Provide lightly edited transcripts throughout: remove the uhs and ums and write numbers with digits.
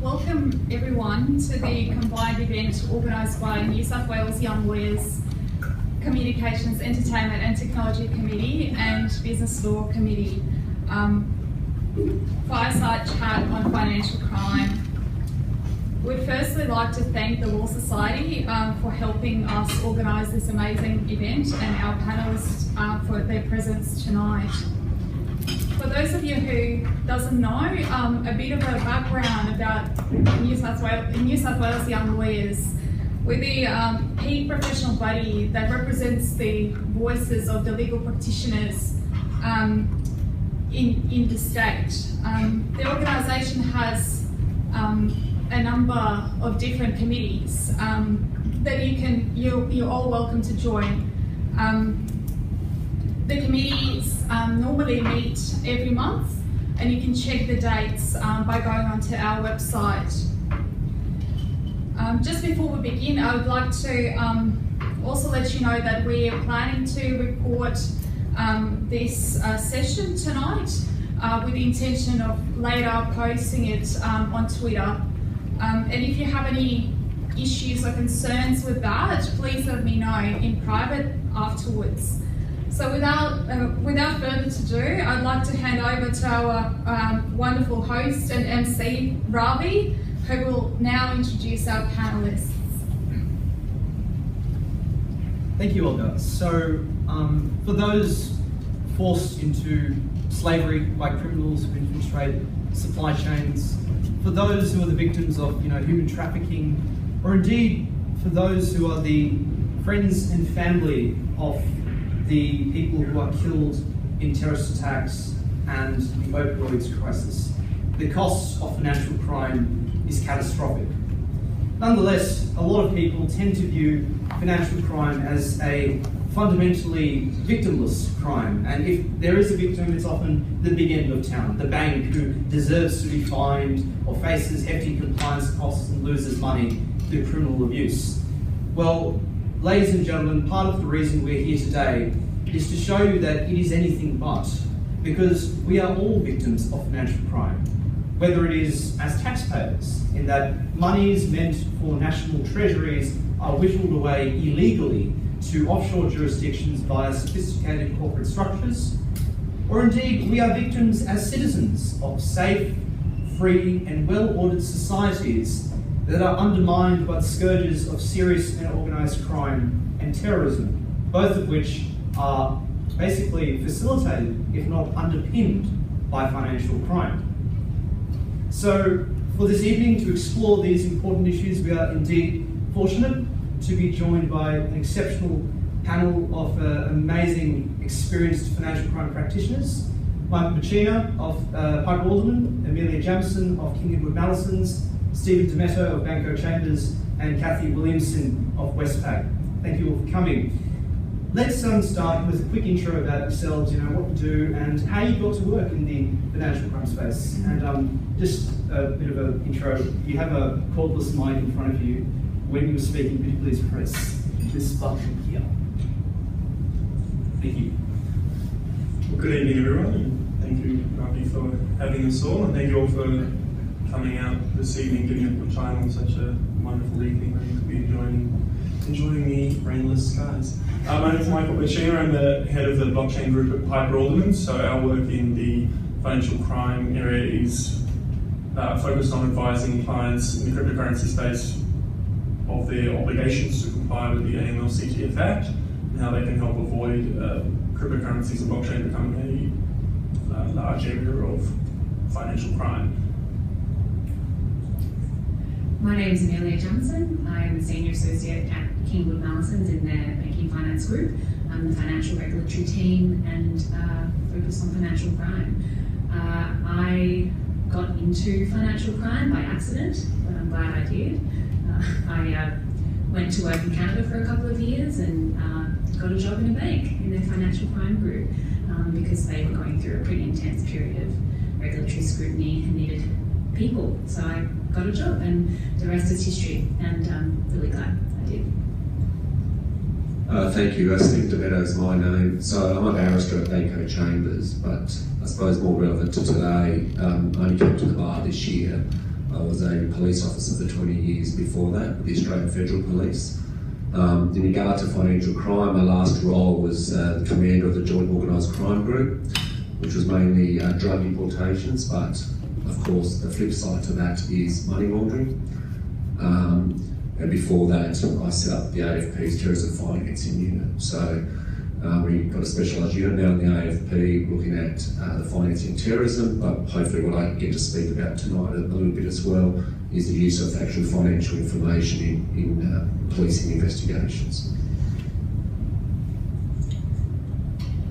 Welcome everyone to the combined event organised by New South Wales Young Lawyers, Communications, Entertainment and Technology Committee and Business Law Committee. Fireside Chat on financial crime. We'd firstly like to thank the Law Society for helping us organise this amazing event and our panellists for their presence tonight. For those of you who doesn't know, a bit of a background about New South Wales Young Lawyers. We're the peak professional body that represents the voices of the legal practitioners in the state. The organisation has a number of different committees that you're all welcome to join. The committees normally meet every month, and you can check the dates by going onto our website. Just before we begin, I would like to also let you know that we are planning to record this session tonight with the intention of later posting it on Twitter. And if you have any issues or concerns with that, please let me know in private afterwards. So without further ado, I'd like to hand over to our wonderful host and MC, Ravi, who will now introduce our panellists. Thank you, Olga. So for those forced into slavery by criminals who infiltrate supply chains, for those who are the victims of human trafficking, or indeed for those who are the friends and family of the people who are killed in terrorist attacks and the opioids crisis, the cost of financial crime is catastrophic. Nonetheless, a lot of people tend to view financial crime as a fundamentally victimless crime, and if there is a victim, it's often the big end of town, the bank who deserves to be fined or faces hefty compliance costs and loses money through criminal abuse. Well, ladies and gentlemen, part of the reason we're here today is to show you that it is anything but, because we are all victims of financial crime, whether it is as taxpayers, in that monies meant for national treasuries are whittled away illegally to offshore jurisdictions via sophisticated corporate structures, or indeed we are victims as citizens of safe, free and well-ordered societies that are undermined by the scourges of serious and organised crime and terrorism, both of which are basically facilitated, if not underpinned, by financial crime. So for this evening, to explore these important issues, we are indeed fortunate to be joined by an exceptional panel of amazing, experienced financial crime practitioners. Michael Bacchina of Piper Alderman, Amelia Jamison of King Edward Mallesons, Stephen Demetto of Banco Chambers, and Kathy Williamson of Westpac. Thank you all for coming. Let's start with a quick intro about yourselves, what you do and how you got to work in the financial crime space. And just a bit of an intro, you have a cordless mic in front of you. When you were speaking, could you please press this button here? Thank you. Well, good evening everyone, and thank you, Ravi, for having us all, and thank you all for coming out this evening, giving up your time on such a wonderful evening where you could be enjoying the rainless skies. My name is Michael Bacchina. I'm the head of the blockchain group at Piper Alderman. So our work in the financial crime area is focused on advising clients in the cryptocurrency space of their obligations to comply with the AML-CTF Act and how they can help avoid cryptocurrencies and blockchain becoming a large area of financial crime. My name is Amelia Jamison. I am a senior associate at King Edward Mallesons in their banking finance group. I'm the financial regulatory team and focus on financial crime. I got into financial crime by accident, but I'm glad I did. I went to work in Canada for a couple of years and got a job in a bank in their financial crime group because they were going through a pretty intense period of regulatory scrutiny and needed people. So I got a job and the rest is history, and I'm really glad I did. Thank you. Steve Demetto is my name. So I'm a barrister at Banco Chambers, but I suppose more relevant to today, I only came to the bar this year I was a police officer for 20 years before that with the Australian Federal Police. In regard to financial crime, my last role was the commander of the Joint Organised Crime Group, which was mainly drug importations, but of course the flip side to that is money laundering. And before that, I set up the AFP's terrorism financing unit. So we've got a specialised unit now in the AFP looking at the financing of terrorism, but hopefully what I get to speak about tonight a little bit as well is the use of actual financial information in policing investigations.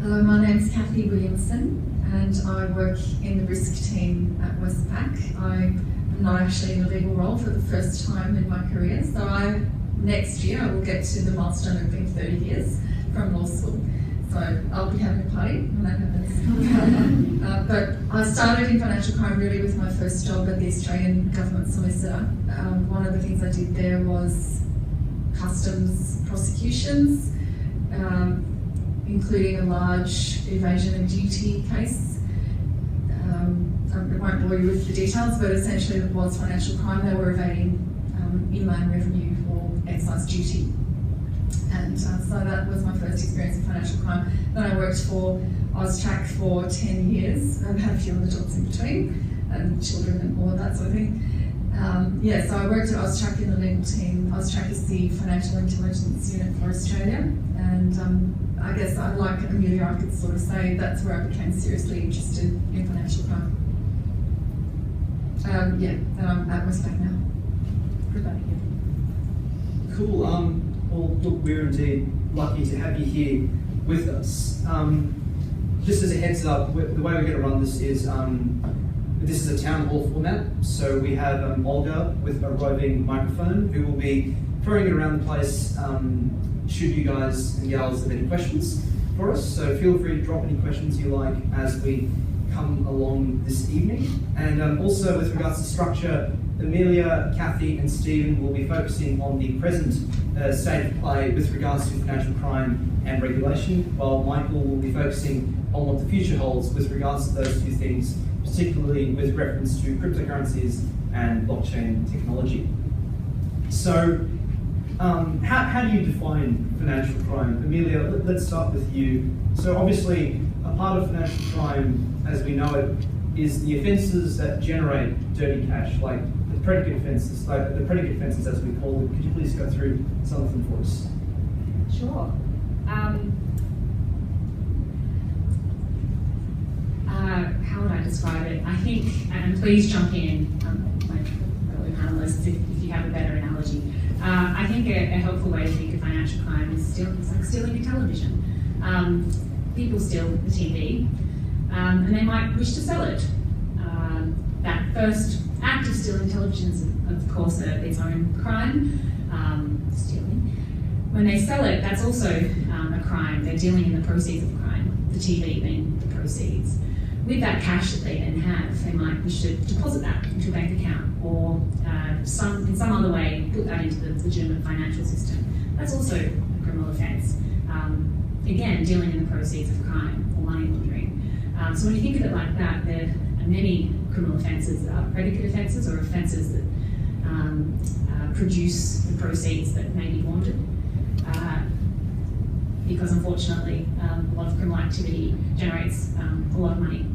Hello, my name is Kathy Williamson and I work in the risk team at Westpac. I'm not actually in a legal role for the first time in my career, so next year I will get to the milestone of being 30 years from law school. So I'll be having a party when that happens. But I started in financial crime really with my first job at the Australian government solicitor. One of the things I did there was customs prosecutions, including a large evasion and duty case. I won't bore you with the details, but essentially it was financial crime. They were evading inland revenue or excise duty. And so that was my first experience in financial crime. Then I worked for AUSTRAC for 10 years. I've had a few other jobs in between, and children and all of that sort of thing. So I worked at AUSTRAC in the legal team. AUSTRAC is the financial intelligence unit for Australia. And I guess, like Amelia, I could sort of say that's where I became seriously interested in financial crime. And I'm at Westpac now. For about a year. Cool. Well, look, we're indeed lucky to have you here with us. Just as a heads up, the way we're going to run this is a town hall format. So we have Olga with a roving microphone who will be throwing it around the place should you guys and gals have any questions for us. So feel free to drop any questions you like as we come along this evening. And also with regards to structure, Amelia, Kathy and Stephen will be focusing on the present state of play with regards to financial crime and regulation, while Michael will be focusing on what the future holds with regards to those two things, particularly with reference to cryptocurrencies and blockchain technology. So how do you define financial crime? Amelia, let's start with you. So obviously a part of financial crime, as we know it, is the offences that generate dirty cash, like the predicate offences, as we call them. Could you please go through some of them for us? Sure. How would I describe it? I think, and please jump in, my fellow panelists, if you have a better analogy. I think a helpful way to think of financial crime is it's like stealing a television. People steal the TV, and they might wish to sell it. That first act of stealing television is, of course, its own crime, stealing. When they sell it, that's also a crime. They're dealing in the proceeds of crime, the TV being the proceeds. With that cash that they then have, they might wish to deposit that into a bank account or in some other way put that into the legitimate financial system. That's also a criminal offence. Again, dealing in the proceeds of crime or money laundering. So when you think of it like that, there are many criminal offences that are predicate offences or offences that produce the proceeds that may be wanted. Because unfortunately, a lot of criminal activity generates a lot of money.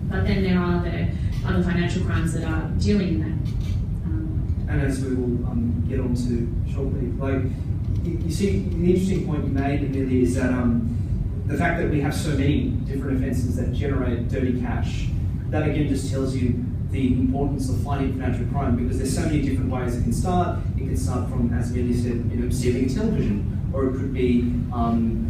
But then there are the other financial crimes that are dealing in that. And as we will get on to shortly, like you see, the interesting point you made, Amelia, is that the fact that we have so many different offences that generate dirty cash, that again just tells you the importance of fighting financial crime, because there's so many different ways it can start. It can start from, as Amelia said, stealing a television, or it could be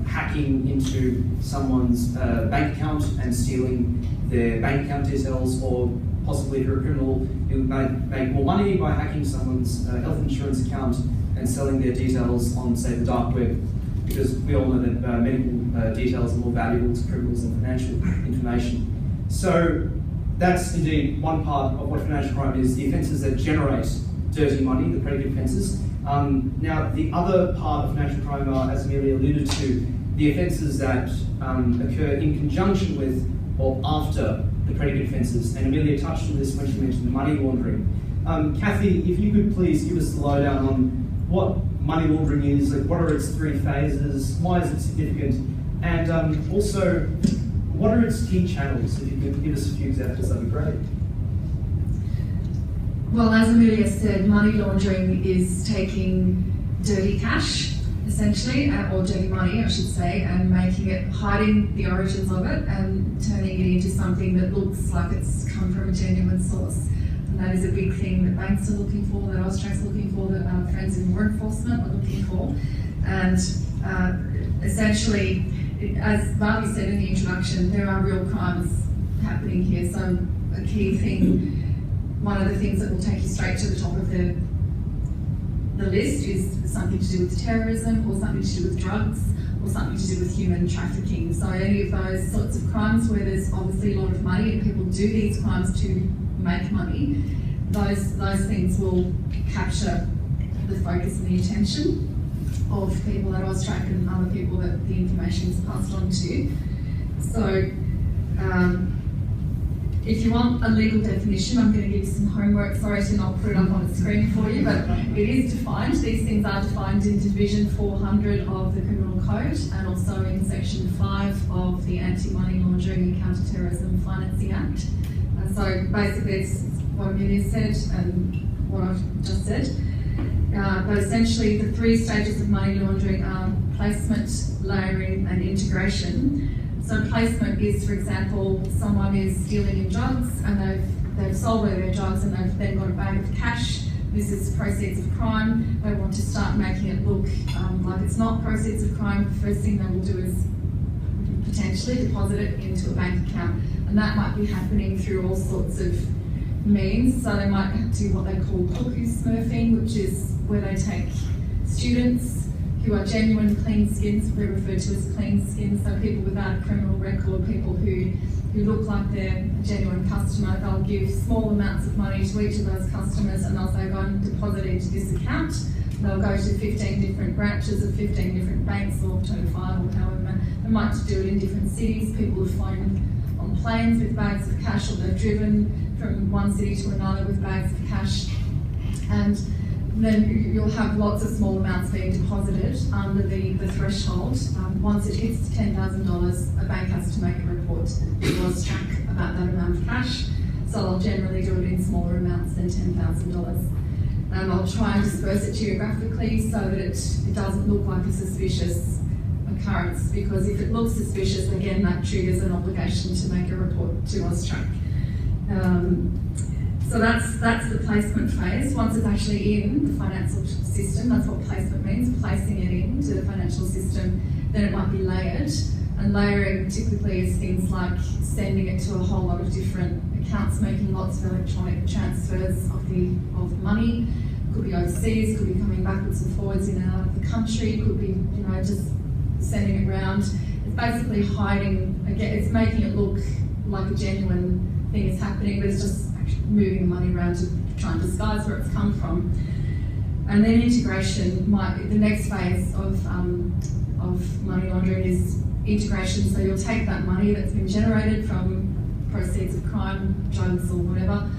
hacking into someone's bank account and stealing their bank account details, or possibly if you're a criminal, you might make more money by hacking someone's health insurance account and selling their details on, say, the dark web, because we all know that medical details are more valuable to criminals than financial information. So that's indeed one part of what financial crime is, the offences that generate dirty money, the predicate offences. Now, the other part of financial crime are, as Amelia alluded to, the offences that occur in conjunction with or after the predicate offences. And Amelia touched on this when she mentioned money laundering. Kathy, if you could please give us the lowdown on what money laundering is, like what are its 3 phases, why is it significant, and also what are its key channels? If you could give us a few examples, that'd be great. Well, as Amelia said, money laundering is taking dirty cash, essentially, or dirty money, I should say, and hiding the origins of it and turning it into something that looks like it's come from a genuine source. And that is a big thing that banks are looking for, that Australians are looking for, that our friends in law enforcement are looking for. And essentially, as Barbie said in the introduction, there are real crimes happening here. So a key thing, one of the things that will take you straight to the top of the list is something to do with terrorism, or something to do with drugs, or something to do with human trafficking. So any of those sorts of crimes where there's obviously a lot of money and people do these crimes to make money, those things will capture the focus and the attention of people at Austrac and other people that the information is passed on to. So if you want a legal definition, I'm going to give you some homework. Sorry to not put it up on the screen for you, but it is defined. These things are defined in Division 400 of the Criminal Code, and also in Section 5 of the Anti-Money Laundering and Counter-Terrorism Financing Act. So basically it's what Amelia said and what I've just said. But essentially the 3 stages of money laundering are placement, layering and integration. So placement is, for example, someone is dealing in drugs and they've sold all their drugs and they've then got a bag of cash. This is proceeds of crime. They want to start making it look like it's not proceeds of crime. The first thing they will do is potentially deposit it into a bank account. And that might be happening through all sorts of means. So they might do what they call cuckoo smurfing, which is where they take students who are genuine clean skins, we're referred to as clean skins, so people without a criminal record, people who look like they're a genuine customer. They'll give small amounts of money to each of those customers and they'll say, go and deposit into this account. They'll go to 15 different branches of 15 different banks, or 25 or however. They might do it in different cities. People have flown on planes with bags of cash, or they've driven from one city to another with bags of cash. And then you'll have lots of small amounts being deposited under the threshold. Once it hits $10,000, a bank has to make a report to Austrac about that amount of cash. So they'll generally do it in smaller amounts than $10,000. And I'll try and disperse it geographically so that it doesn't look like a suspicious occurrence, because if it looks suspicious, again, that triggers an obligation to make a report to Austrac. So that's the placement phase. Once it's actually in the financial system, that's what placement means, placing it into the financial system, then it might be layered. And layering typically is things like sending it to a whole lot of different accounts, making lots of electronic transfers of money. Could be overseas, could be coming backwards and forwards in and out of the country, could be, just sending it around. It's basically hiding, again, it's making it look like a genuine thing is happening, but it's just actually moving the money around to try and disguise where it's come from. And then integration might be the next phase of money laundering is integration. So you'll take that money that's been generated from proceeds of crime, drugs or whatever,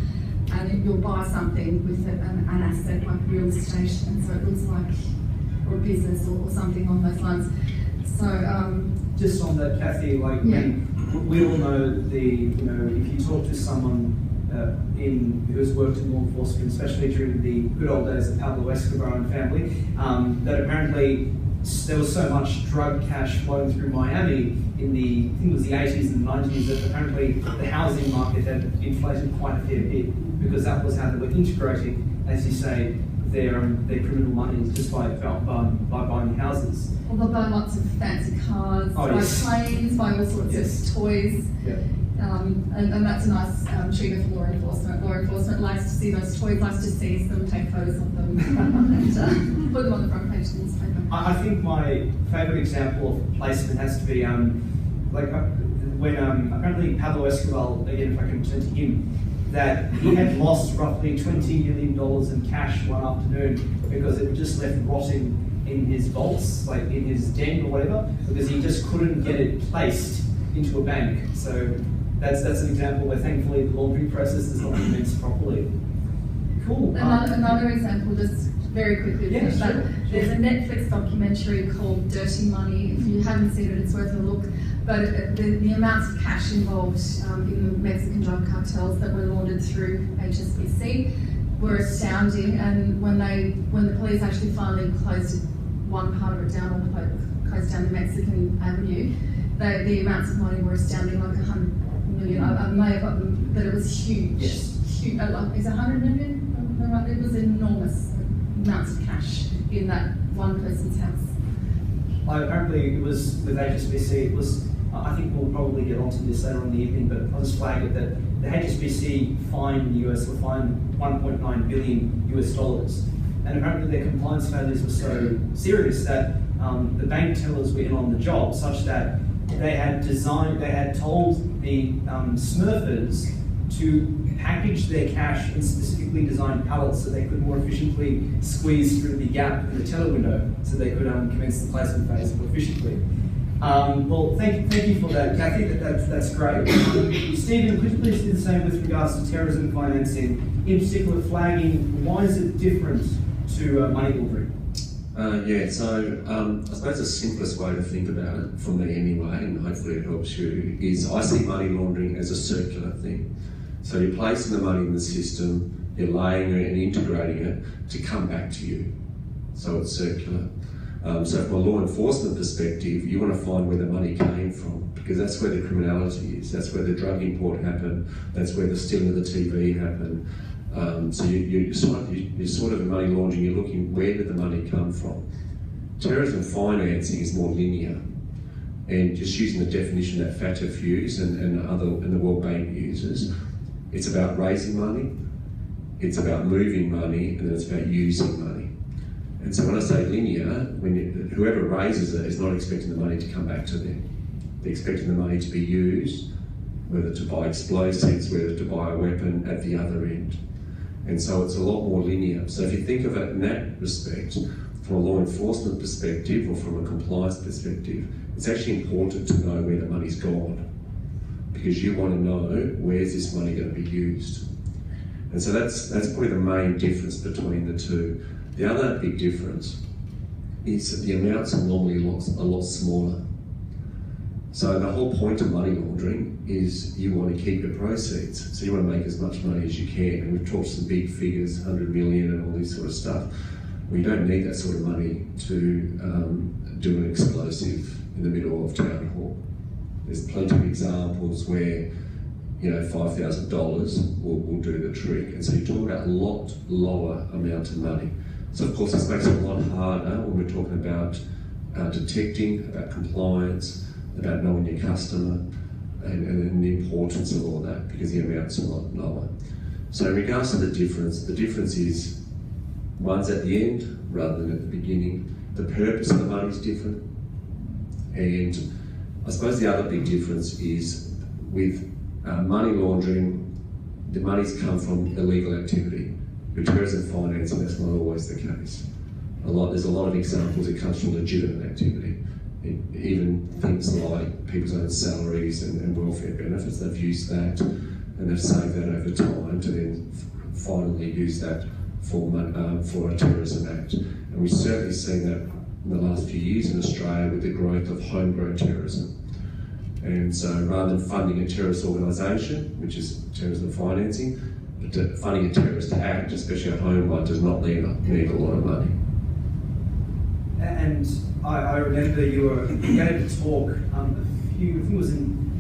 and you'll buy something with it, an asset like real estate, and so it looks like, or a business or something on those lines. So just on that, Kathy, like we all know if you talk to someone who has worked in law enforcement, especially during the good old days of Pablo Escobar and family, that apparently there was so much drug cash flowing through Miami in I think it was the 80s and 90s, that apparently the housing market had inflated quite a fair bit, because that was how they were integrating, as you say, their criminal money just by buying houses. Well, they'll buy lots of fancy cars, buy planes, buy all sorts of toys. Yeah. And that's a nice trigger for law enforcement. Law enforcement likes to see those toys, likes to seize them, take photos of them, and put them on the front page of the newspaper. I think my favourite example of placement has to be when apparently Pablo Escobar, again if I can turn to him, that he had lost roughly $20 million in cash one afternoon because it was just left rotting in his vaults, like in his den or whatever, because he just couldn't get it placed into a bank. So that's an example where thankfully the laundering process has not commenced properly. Cool. Another example, just very quickly, Yeah, that sure. there's a Netflix documentary called Dirty Money. If you haven't seen it, it's worth a look. But the amounts of cash involved in the Mexican drug cartels that were laundered through HSBC were astounding. And when the police actually finally closed one part of it down, or closed down the Mexican Avenue, the amounts of money were astounding, like 100 million. I may have got them, but it was huge. Yes. Huge. Is it 100 million? It was enormous amounts of cash in that one person's house. Apparently it was with HSBC, it was, I think we'll probably get onto this later on in the evening, but I'll just flag it that the HSBC fine in the US were fined $1.9 billion US. And apparently their compliance failures were so serious that the bank tellers were in on the job, such that they had told the Smurfers to package their cash in specifically designed pallets so they could more efficiently squeeze through the gap in the teller window so they could commence the placement phase more efficiently. Well, thank you for that, Kathy. That's great. Stephen, could you please do the same with regards to terrorism financing, in particular flagging, why is it different to money laundering? So I suppose the simplest way to think about it, for me anyway, and hopefully it helps you, is I see money laundering as a circular thing. So you're placing the money in the system, you're laying it and integrating it to come back to you. So it's circular. So from a law enforcement perspective, you want to find where the money came from, because that's where the criminality is, that's where the drug import happened, that's where the stealing of the TV happened. So you're sort of money laundering, you're looking, where did the money come from? Terrorism financing is more linear, and just using the definition that FATF use and the World Bank uses, it's about raising money, it's about moving money, and then it's about using money. And so when I say linear, whoever raises it is not expecting the money to come back to them. They're expecting the money to be used, whether to buy explosives, whether to buy a weapon at the other end. And so it's a lot more linear. So if you think of it in that respect, from a law enforcement perspective or from a compliance perspective, it's actually important to know where the money's gone, because you want to know, where's this money going to be used? And so that's probably the main difference between the two. The other big difference is that the amounts are normally a lot smaller. So the whole point of money laundering is you want to keep your proceeds. So you want to make as much money as you can. And we've talked some big figures, 100 million and all this sort of stuff. We don't need that sort of money to do an explosive in the middle of town hall. There's plenty of examples where, $5,000 will do the trick. And so you're talking about a lot lower amount of money. So of course this makes it a lot harder when we're talking about detecting, about compliance, about knowing your customer, and the importance of all that, because the amounts are a lot lower. So in regards to the difference is one's at the end rather than at the beginning. The purpose of the money is different. And I suppose the other big difference is with money laundering, the money's come from illegal activity. With terrorism financing, that's not always the case. There's a lot of examples it comes from legitimate activity. Even things like people's own salaries and welfare benefits, they've used that and they've saved that over time to then finally use that for a terrorism act. And we've certainly seen that in the last few years in Australia with the growth of homegrown terrorism. And so rather than funding a terrorist organisation, which is terrorism financing, but funding a terrorist act, especially a home one, does not need a lot of money. And I remember you gave a talk, I think it was in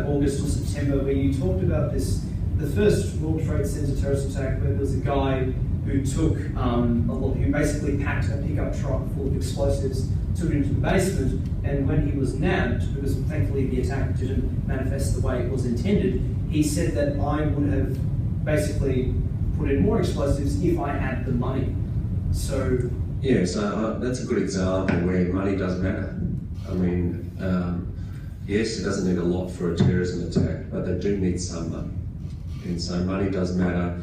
August or September, where you talked about the first World Trade Center terrorist attack, where there was a guy who who basically packed a pickup truck full of explosives, took it into the basement, and when he was nabbed, because thankfully the attack didn't manifest the way it was intended, he said that I would have basically put in more explosives if I had the money. So yeah, so that's a good example where money does matter. I mean, yes, it doesn't need a lot for a terrorism attack, but they do need some money. And so money does matter.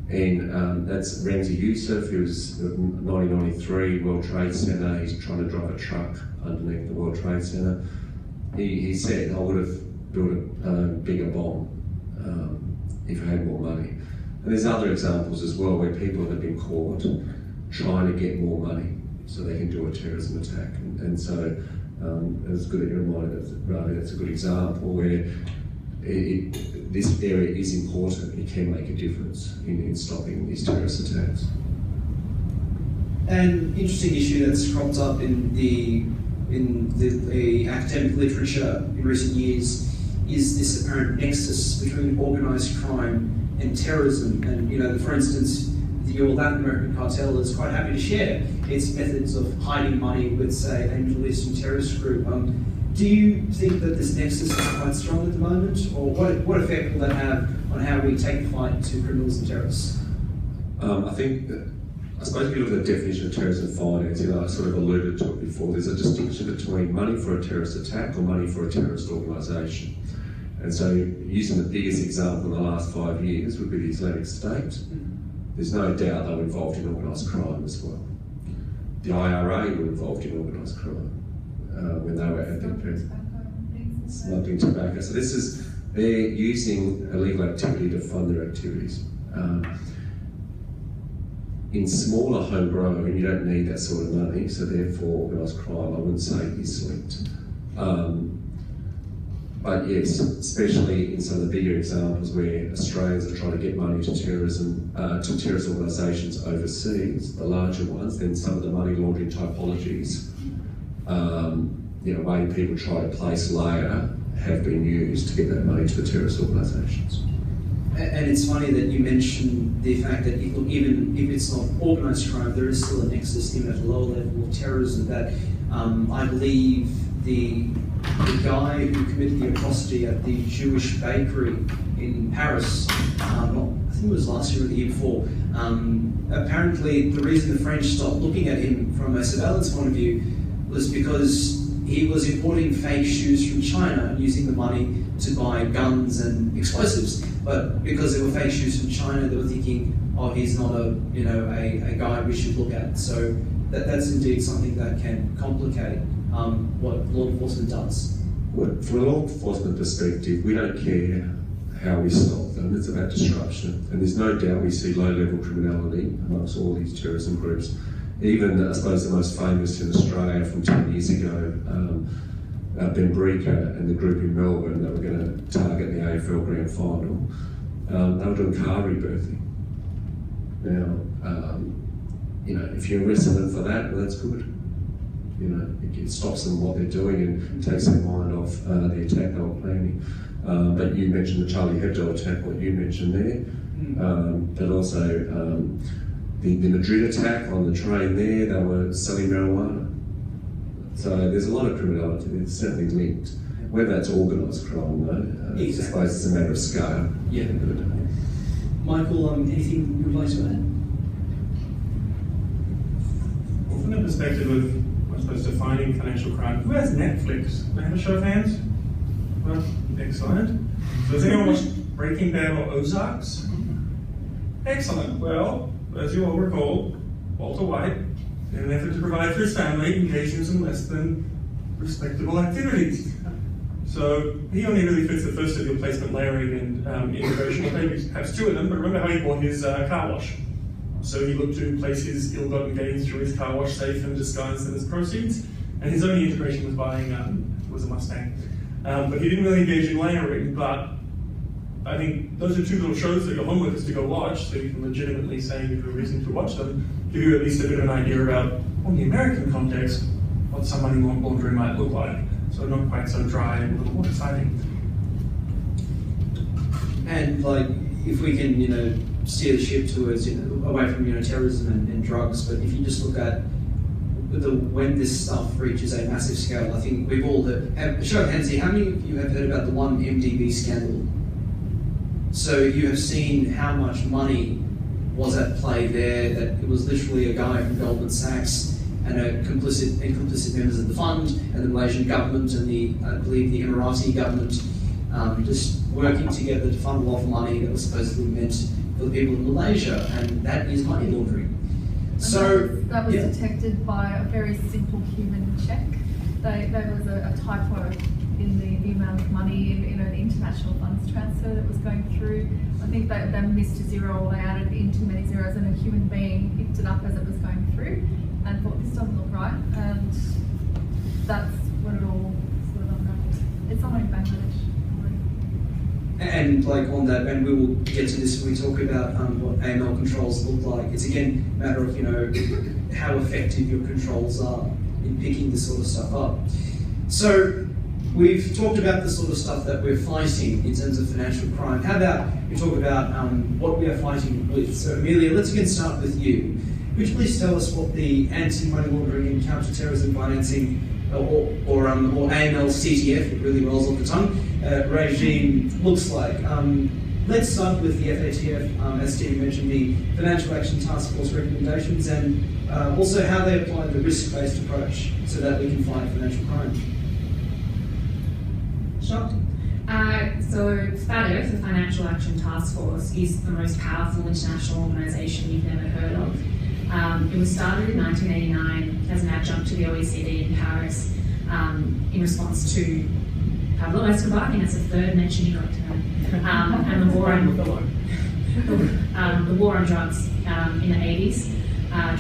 And that's Ramzi Youssef, who was 1993 World Trade Center. He's trying to drive a truck underneath the World Trade Center. He said, I would have build a bigger bomb if you had more money. And there's other examples as well where people have been caught trying to get more money so they can do a terrorism attack. And so it's good that you reminded us, Ravi, that's a good example where this area is important. It can make a difference in stopping these terrorist attacks. An interesting issue that's cropped up in the academic literature in recent years is this apparent nexus between organised crime and terrorism. And for instance, your Latin American cartel is quite happy to share its methods of hiding money with, say, a Middle Eastern terrorist group. Do you think that this nexus is quite strong at the moment, or what effect will that have on how we take the fight to criminals and terrorists? I suppose if you look at the definition of terrorism finance, I sort of alluded to it before, there's a distinction between money for a terrorist attack or money for a terrorist organisation. And so using the biggest example in the last 5 years would be the Islamic State. There's no doubt they were involved in organised crime as well. The IRA were involved in organised crime when they were at their peak. Smuggling tobacco. So they're using illegal activity to fund their activities. In smaller homegrown, you don't need that sort of money, so therefore organised crime, I wouldn't say is linked. But yes, especially in some of the bigger examples where Australians are trying to get money to terrorist organisations overseas, the larger ones, then some of the money laundering typologies, way people try to place layer have been used to get that money to the terrorist organisations. And it's funny that you mentioned the fact that even if it's not organised crime, there is still a nexus even at a lower level of terrorism that I believe the guy who committed the atrocity at the Jewish bakery in Paris, I think it was last year or the year before, apparently the reason the French stopped looking at him from a surveillance point of view was because he was importing fake shoes from China and using the money to buy guns and explosives. But because they were fake shoes from China, they were thinking, oh, he's not a guy we should look at. So that's indeed something that can complicate what law enforcement does. Well, from a law enforcement perspective, we don't care how we stop them. It's about disruption. And there's no doubt we see low-level criminality amongst all these terrorism groups. Even, I suppose, the most famous in Australia from 10 years ago, Ben Breaker and the group in Melbourne that were going to target the AFL Grand Final, they were doing car rebirthing. Now, if you arrest them for that, well, that's good. It stops them what they're doing and takes their mind off the attack they were planning. But you mentioned the Charlie Hebdo attack, what you mentioned there, but also the Madrid attack on the train there, they were selling marijuana. So there's a lot of criminality that's certainly linked. Whether that's organised crime, though, I suppose it's a matter of scale. Yeah. Michael, anything you would like to add? Well, from the perspective of, I suppose, defining financial crime, who has Netflix? Can I have a show of hands? Well, excellent. So has anyone watched Breaking Bad or Ozarks? Excellent. Well, as you all recall, Walter White, in an effort to provide for his family, engaged in some less than respectable activities. So he only really fits the first of your placement layering and integration. Maybe perhaps two of them, but remember how he bought his car wash. So he looked to place his ill-gotten gains through his car wash safe and disguise them as proceeds. And his only integration was buying was a Mustang. But he didn't really engage in layering, but I think those are two little shows that your homework is to go watch, so you can legitimately say you have a reason to watch them, give you at least a bit of an idea about, in the American context, what some money laundering might look like. So not quite so dry and a little more exciting. And if we can, steer the ship towards, away from, terrorism and drugs, but if you just look at when this stuff reaches a massive scale, I think we've all heard, show of hands here, how many of you have heard about the 1MDB scandal? So you have seen how much money was at play there, that it was literally a guy from Goldman Sachs and complicit members of the fund and the Malaysian government and I believe the Emirati government just working together to fund a lot of money that was supposedly meant for the people in Malaysia, and that is money laundering. So that was detected by a very simple human check. There was a typo in the amount of money in an international funds transfer that was going through. I think they missed a zero, or they added in too many zeros, and a human being picked it up as it was going through and thought, this doesn't look right, and that's when it all sort of unraveled. It's somewhere in Bangladesh. And like on that, and we will get to this when we talk about what AML controls look like. It's again a matter of, you know, how effective your controls are in picking this sort of stuff up. So we've talked about the sort of stuff that we're fighting in terms of financial crime. How about we talk about what we are fighting with? So Amelia, let's again start with you. Could you please tell us what the anti-money laundering and counter-terrorism financing or AML CTF, it really rolls off the tongue, regime looks like. Let's start with the FATF, as Steve mentioned, the Financial Action Task Force recommendations, and also how they apply the risk-based approach so that we can fight financial crime. Sure. So FATF, the Financial Action Task Force, is the most powerful international organisation you've never heard of. It was started in 1989 as an adjunct to the OECD in Paris in response to Pablo Escobar. I think that's the third mention you got today. And the war on drugs in the 80s,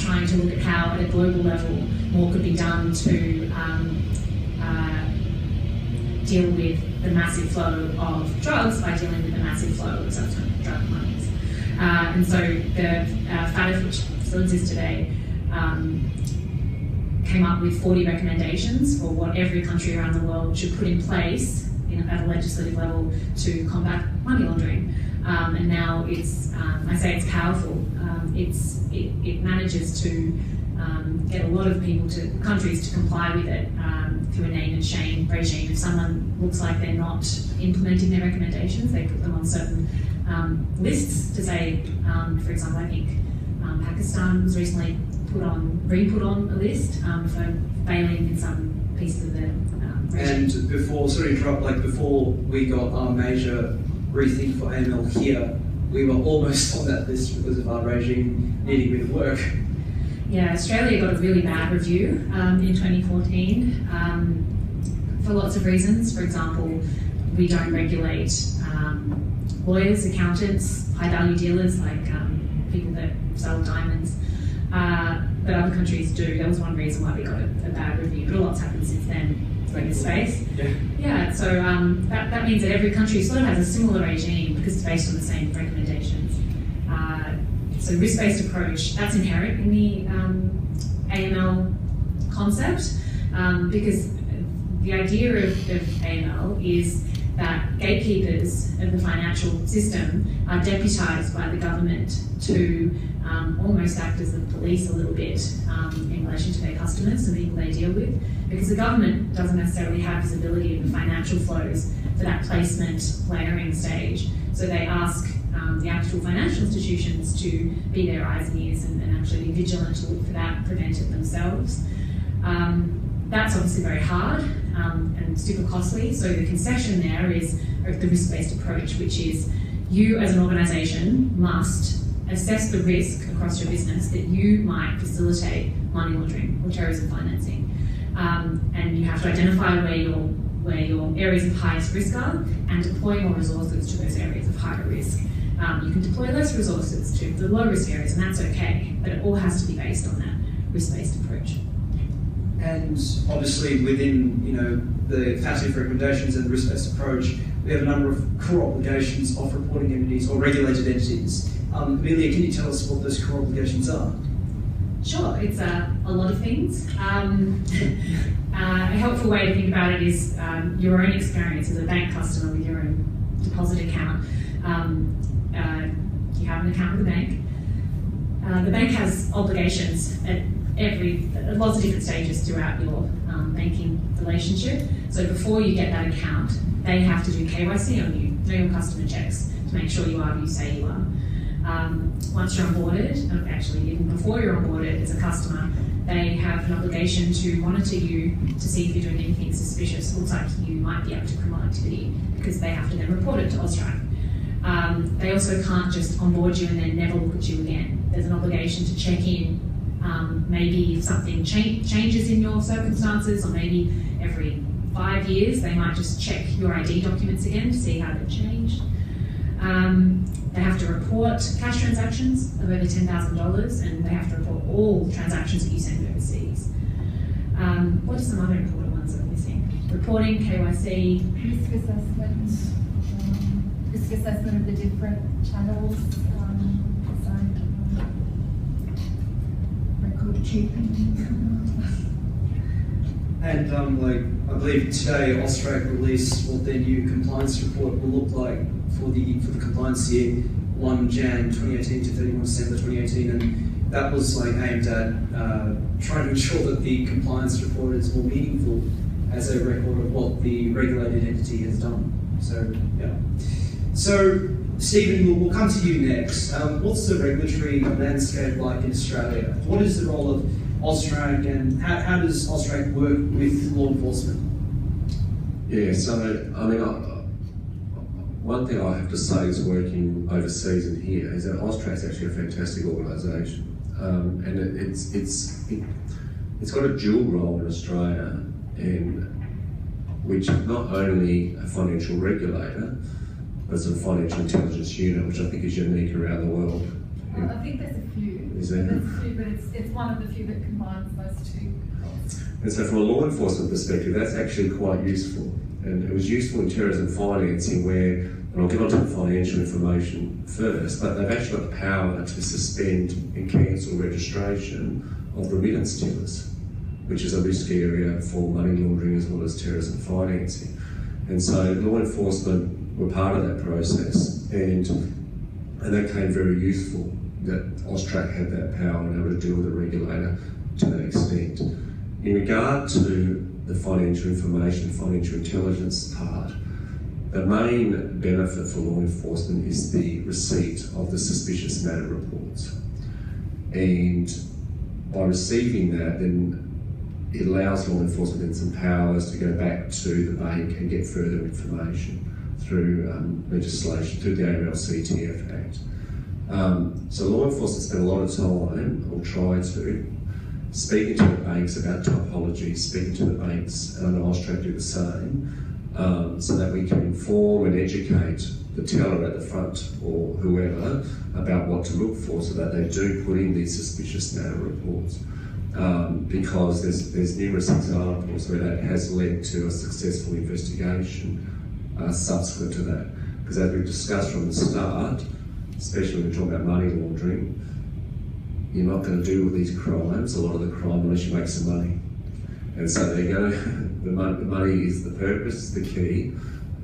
trying to look at how at a global level more could be done to deal with the massive flow of drugs by dealing with the massive flow of subsequent drug monies. And so the FATF, which still exists today, came up with 40 recommendations for what every country around the world should put in place at a legislative level to combat money laundering. And now it's, I say it's powerful. It manages to get a lot of countries to comply with it through a name and shame regime. If someone looks like they're not implementing their recommendations, they put them on certain lists to say, for example, I think Pakistan was recently re-put on a list for failing in some pieces of the regime. And before, sorry to interrupt, like before we got our major rethink for AML here, we were almost on that list because of our regime needing a bit of work. Yeah, Australia got a really bad review in 2014 for lots of reasons. For example, we don't regulate lawyers, accountants, high-value dealers like people that sell diamonds, but other countries do. That was one reason why we got a bad review, but a lot's happened since then in this space. Yeah, so that means that every country sort of has a similar regime because it's based on the same recommendations. So risk-based approach, that's inherent in the AML concept, because the idea of AML is that gatekeepers of the financial system are deputised by the government to almost act as the police a little bit in relation to their customers and the people they deal with, because the government doesn't necessarily have visibility of the financial flows for that placement layering stage. So they ask the actual financial institutions to be their eyes and ears and actually be vigilant to look for that, prevent it themselves. That's obviously very hard and super costly. So the concession there is the risk-based approach, which is you as an organisation must assess the risk across your business that you might facilitate money laundering or terrorism financing. And you have to identify where your areas of highest risk are and deploy more resources to those areas of higher risk. You can deploy less resources to the low risk areas, and that's okay, but it all has to be based on that risk-based approach. And obviously within, the FATF recommendations and the risk-based approach, we have a number of core obligations of reporting entities or regulated entities. Amelia, can you tell us what those core obligations are? Sure, it's a lot of things. A helpful way to think about it is your own experience as a bank customer with your own deposit account. You have an account with the bank. The bank has obligations at lots of different stages throughout your banking relationship. So before you get that account, they have to do KYC on you, know your customer checks, to make sure you are who you say you are. Once you're onboarded, actually even before you're onboarded as a customer, they have an obligation to monitor you to see if you're doing anything suspicious. Looks like you might be up to criminal activity, because they have to then report it to AUSTRAC. They also can't just onboard you and then never look at you again. There's an obligation to check in, maybe if something changes in your circumstances, or maybe every 5 years, they might just check your ID documents again to see how they've changed. They have to report cash transactions of over $10,000, and they have to report all transactions that you send overseas. What are some other important ones that we're missing? Reporting, KYC. Risk assessment of the different channels, record keeping. And I believe today Austrac released what their new compliance report will look like for the compliance year 1 Jan 2018 to 31 December 2018, and that was aimed at trying to ensure that the compliance report is more meaningful as a record of what the regulated entity has done. So yeah. So Stephen, we'll come to you next. What's the regulatory landscape like in Australia? What is the role of Austrac, and how does Austrac work with law enforcement? Yeah, so one thing I have to say is working overseas and here is that Austrac's actually a fantastic organisation, and it's got a dual role in Australia, in which not only a financial regulator, but it's a financial intelligence unit, which I think is unique around the world. Well, I think there's a few. Is there? There's a few, but it's one of the few that combines those two. And so from a law enforcement perspective, that's actually quite useful. And it was useful in terrorism financing where, and I'll get onto the financial information first, but they've actually got the power to suspend and cancel registration of remittance dealers, which is a risk area for money laundering as well as terrorism financing. And so law enforcement were part of that process, and that came very useful that Austrac had that power and able to deal with the regulator to that extent. In regard to the financial information, financial intelligence part, the main benefit for law enforcement is the receipt of the suspicious matter reports. And by receiving that, then it allows law enforcement then some powers to go back to the bank and get further information through legislation, through the AML-CTF Act. So law enforcement spend a lot of time, or try to, speaking to the banks about typology, speaking to the banks, and I know Austrac do the same, so that we can inform and educate the teller at the front or whoever about what to look for, so that they do put in these suspicious matter reports. Because there's numerous examples where that has led to a successful investigation subsequent to that. Because as we've discussed from the start, especially when we're talking about money laundering, you're not going to deal with these crimes, a lot of the crime, unless you make some money. And so there you go, the money is the purpose, the key,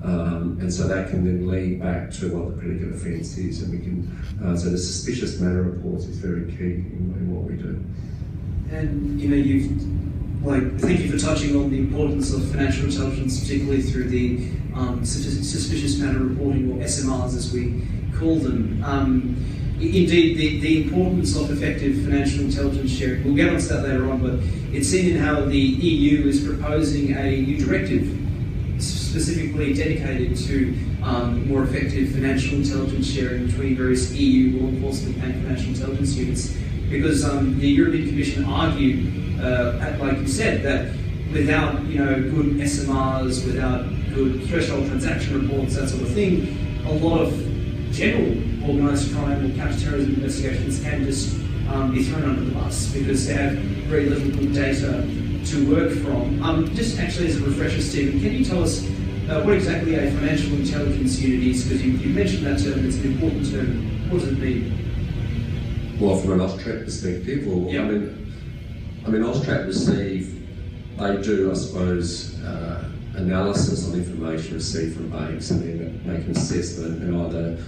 and so that can then lead back to what the predicate offence is, and we can, so the suspicious matter reports is very key in what we do. And thank you for touching on the importance of financial intelligence, particularly through the suspicious matter reporting, or SMRs as we call them. Indeed, the importance of effective financial intelligence sharing, we'll get onto that later on, but it's seen in how the EU is proposing a new directive specifically dedicated to more effective financial intelligence sharing between various EU law enforcement and financial intelligence units. Because the European Commission argued, like you said, that without good SMRs, without good threshold transaction reports, that sort of thing, a lot of general organised crime or counter-terrorism investigations can just be thrown under the bus because they have very little good data to work from. Just actually as a refresher, Stephen, can you tell us what exactly a financial intelligence unit is? Because you mentioned that term, it's an important term. What does it mean? Well, from an Austrac perspective, or yeah. I mean, Austrac they do, I suppose, analysis on information received from banks, and then make an assessment and either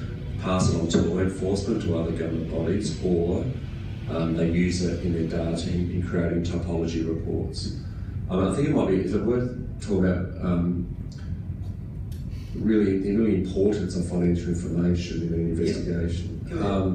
pass it on to law enforcement, to other government bodies, or they use it in their data in creating typology reports. I think it might be, is it worth talking about really the importance of financial information in an investigation? Yeah.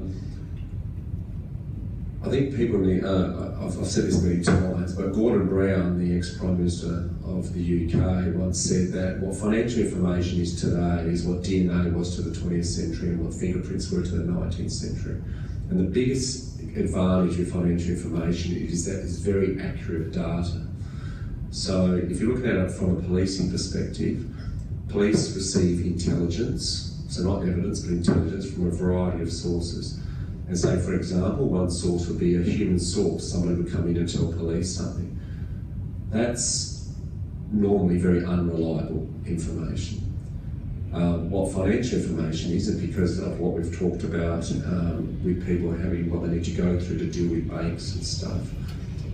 I think people, I've said this many times, but Gordon Brown, the ex-Prime Minister of the UK, once said that what financial information is today is what DNA was to the 20th century and what fingerprints were to the 19th century. And the biggest advantage of financial information is that it's very accurate data. So if you're looking at it from a policing perspective, police receive intelligence, so not evidence, but intelligence from a variety of sources. And say, for example, one source would be a human source, somebody would come in and tell police something. That's normally very unreliable information. What financial information is, and because of what we've talked about with people having what they need to go through to deal with banks and stuff,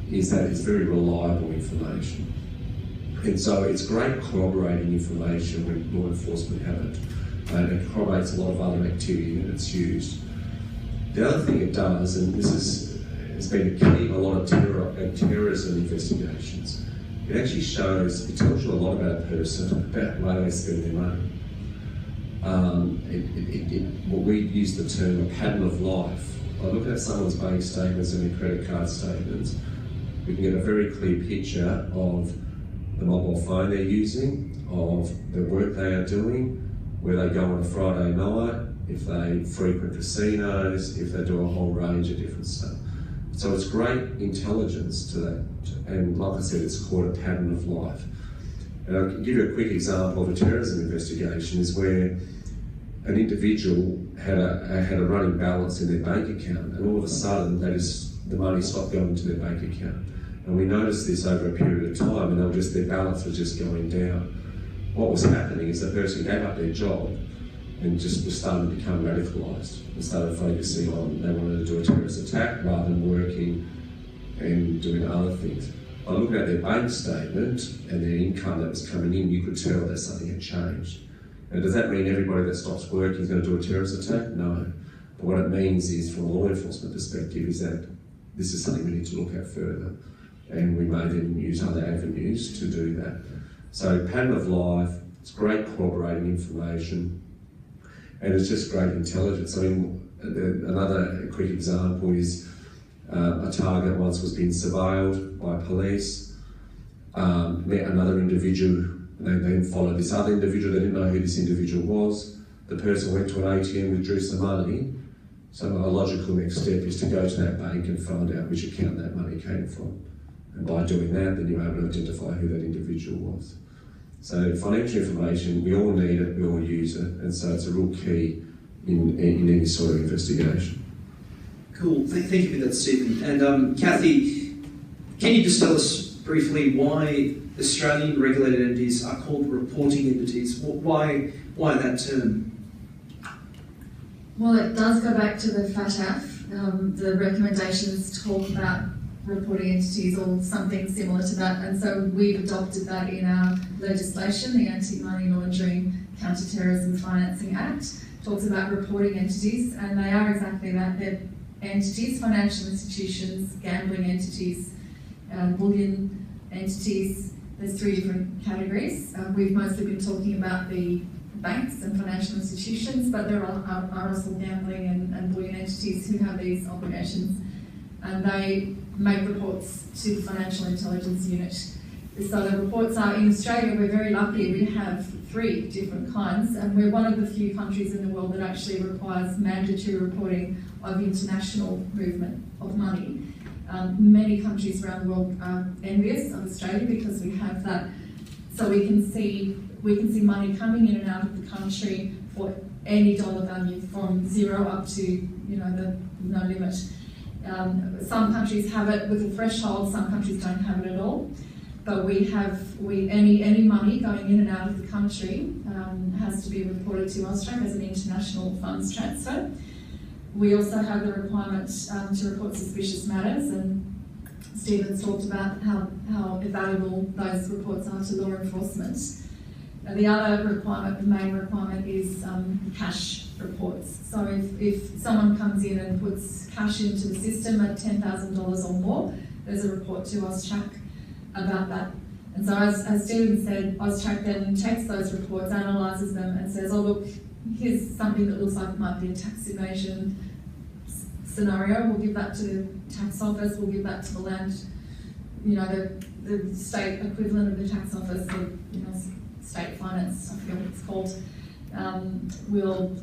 is that it's very reliable information. And so it's great corroborating information when law enforcement have it. And it corroborates a lot of other activity that it's used. The other thing it does, and it's been a key in a lot of terrorism investigations, it actually shows, it tells you a lot about a person, about why they spend their money. What we use the term a pattern of life. By looking at someone's bank statements and their credit card statements, we can get a very clear picture of the mobile phone they're using, of the work they are doing, where they go on a Friday night, if they frequent casinos, if they do a whole range of different stuff. So it's great intelligence to that, and like I said, it's called a pattern of life. And I'll give you a quick example of a terrorism investigation is where an individual had a running balance in their bank account, and all of a sudden the money stopped going into their bank account. And we noticed this over a period of time, and their balance was just going down. What was happening is the person gave up their job and just was starting to become radicalised and started focusing on they wanted to do a terrorist attack rather than working and doing other things. By looking at their bank statement and their income that was coming in, you could tell that something had changed. Now, does that mean everybody that stops working is going to do a terrorist attack? No. But what it means is, from a law enforcement perspective, is that this is something we need to look at further, and we may then use other avenues to do that. So, pattern of life, it's great corroborating information, and it's just great intelligence. I mean, another quick example is a target once was being surveilled by police, met another individual, they then followed this other individual, they didn't know who this individual was. The person went to an ATM, withdrew some money, so a logical next step is to go to that bank and find out which account that money came from. And by doing that, then you're able to identify who that individual was. So financial information, we all need it, we all use it, and so it's a real key in any sort of investigation. Cool, thank you for that, Stephen. And Kathy, can you just tell us briefly why Australian regulated entities are called reporting entities? Why that term? Well, it does go back to the FATF. The recommendations talk about reporting entities or something similar to that, and so we've adopted that in our legislation. The Anti-Money Laundering, Counter-Terrorism Financing Act talks about reporting entities, and they are exactly that. They're entities, financial institutions, gambling entities, bullion entities. There's three different categories. We've mostly been talking about the banks and financial institutions, but there are also gambling and bullion entities who have these obligations, and they make reports to the Financial Intelligence Unit. So the reports are, in Australia, we're very lucky, we have 3 different kinds, and we're one of the few countries in the world that actually requires mandatory reporting of international movement of money. Many countries around the world are envious of Australia because we have that, so we can see money coming in and out of the country for any dollar value from 0 up to the no limit. Some countries have it with a threshold, some countries don't have it at all. But any money going in and out of the country has to be reported to Australia as an international funds transfer. We also have the requirement to report suspicious matters, and Stephen's talked about how valuable those reports are to law enforcement. The other requirement, the main requirement, is cash reports. So if someone comes in and puts cash into the system at $10,000 or more, there's a report to AUSTRAC about that. And so as Stephen said, AUSTRAC then takes those reports, analyses them and says, oh look, here's something that looks like it might be a tax evasion scenario. We'll give that to the tax office, we'll give that to the land, the state equivalent of the tax office, state finance, I forget what it's called. We'll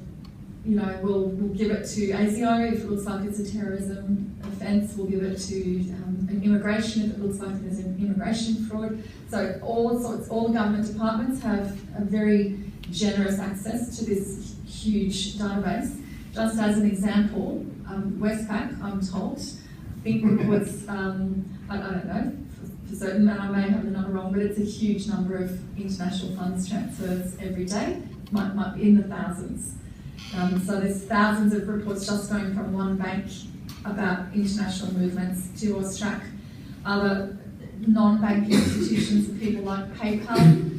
we'll give it to ASIO if it looks like it's a terrorism offence. We'll give it to an immigration if it looks like there's an immigration fraud. So all the government departments have a very generous access to this huge database. Just as an example, Westpac, I'm told, I think it was, I don't know for certain, and I may have the number wrong, but it's a huge number of international funds transfers every day, might be in the thousands. So there's thousands of reports just going from one bank about international movements to Austrac. Other non-banking institutions, people like PayPal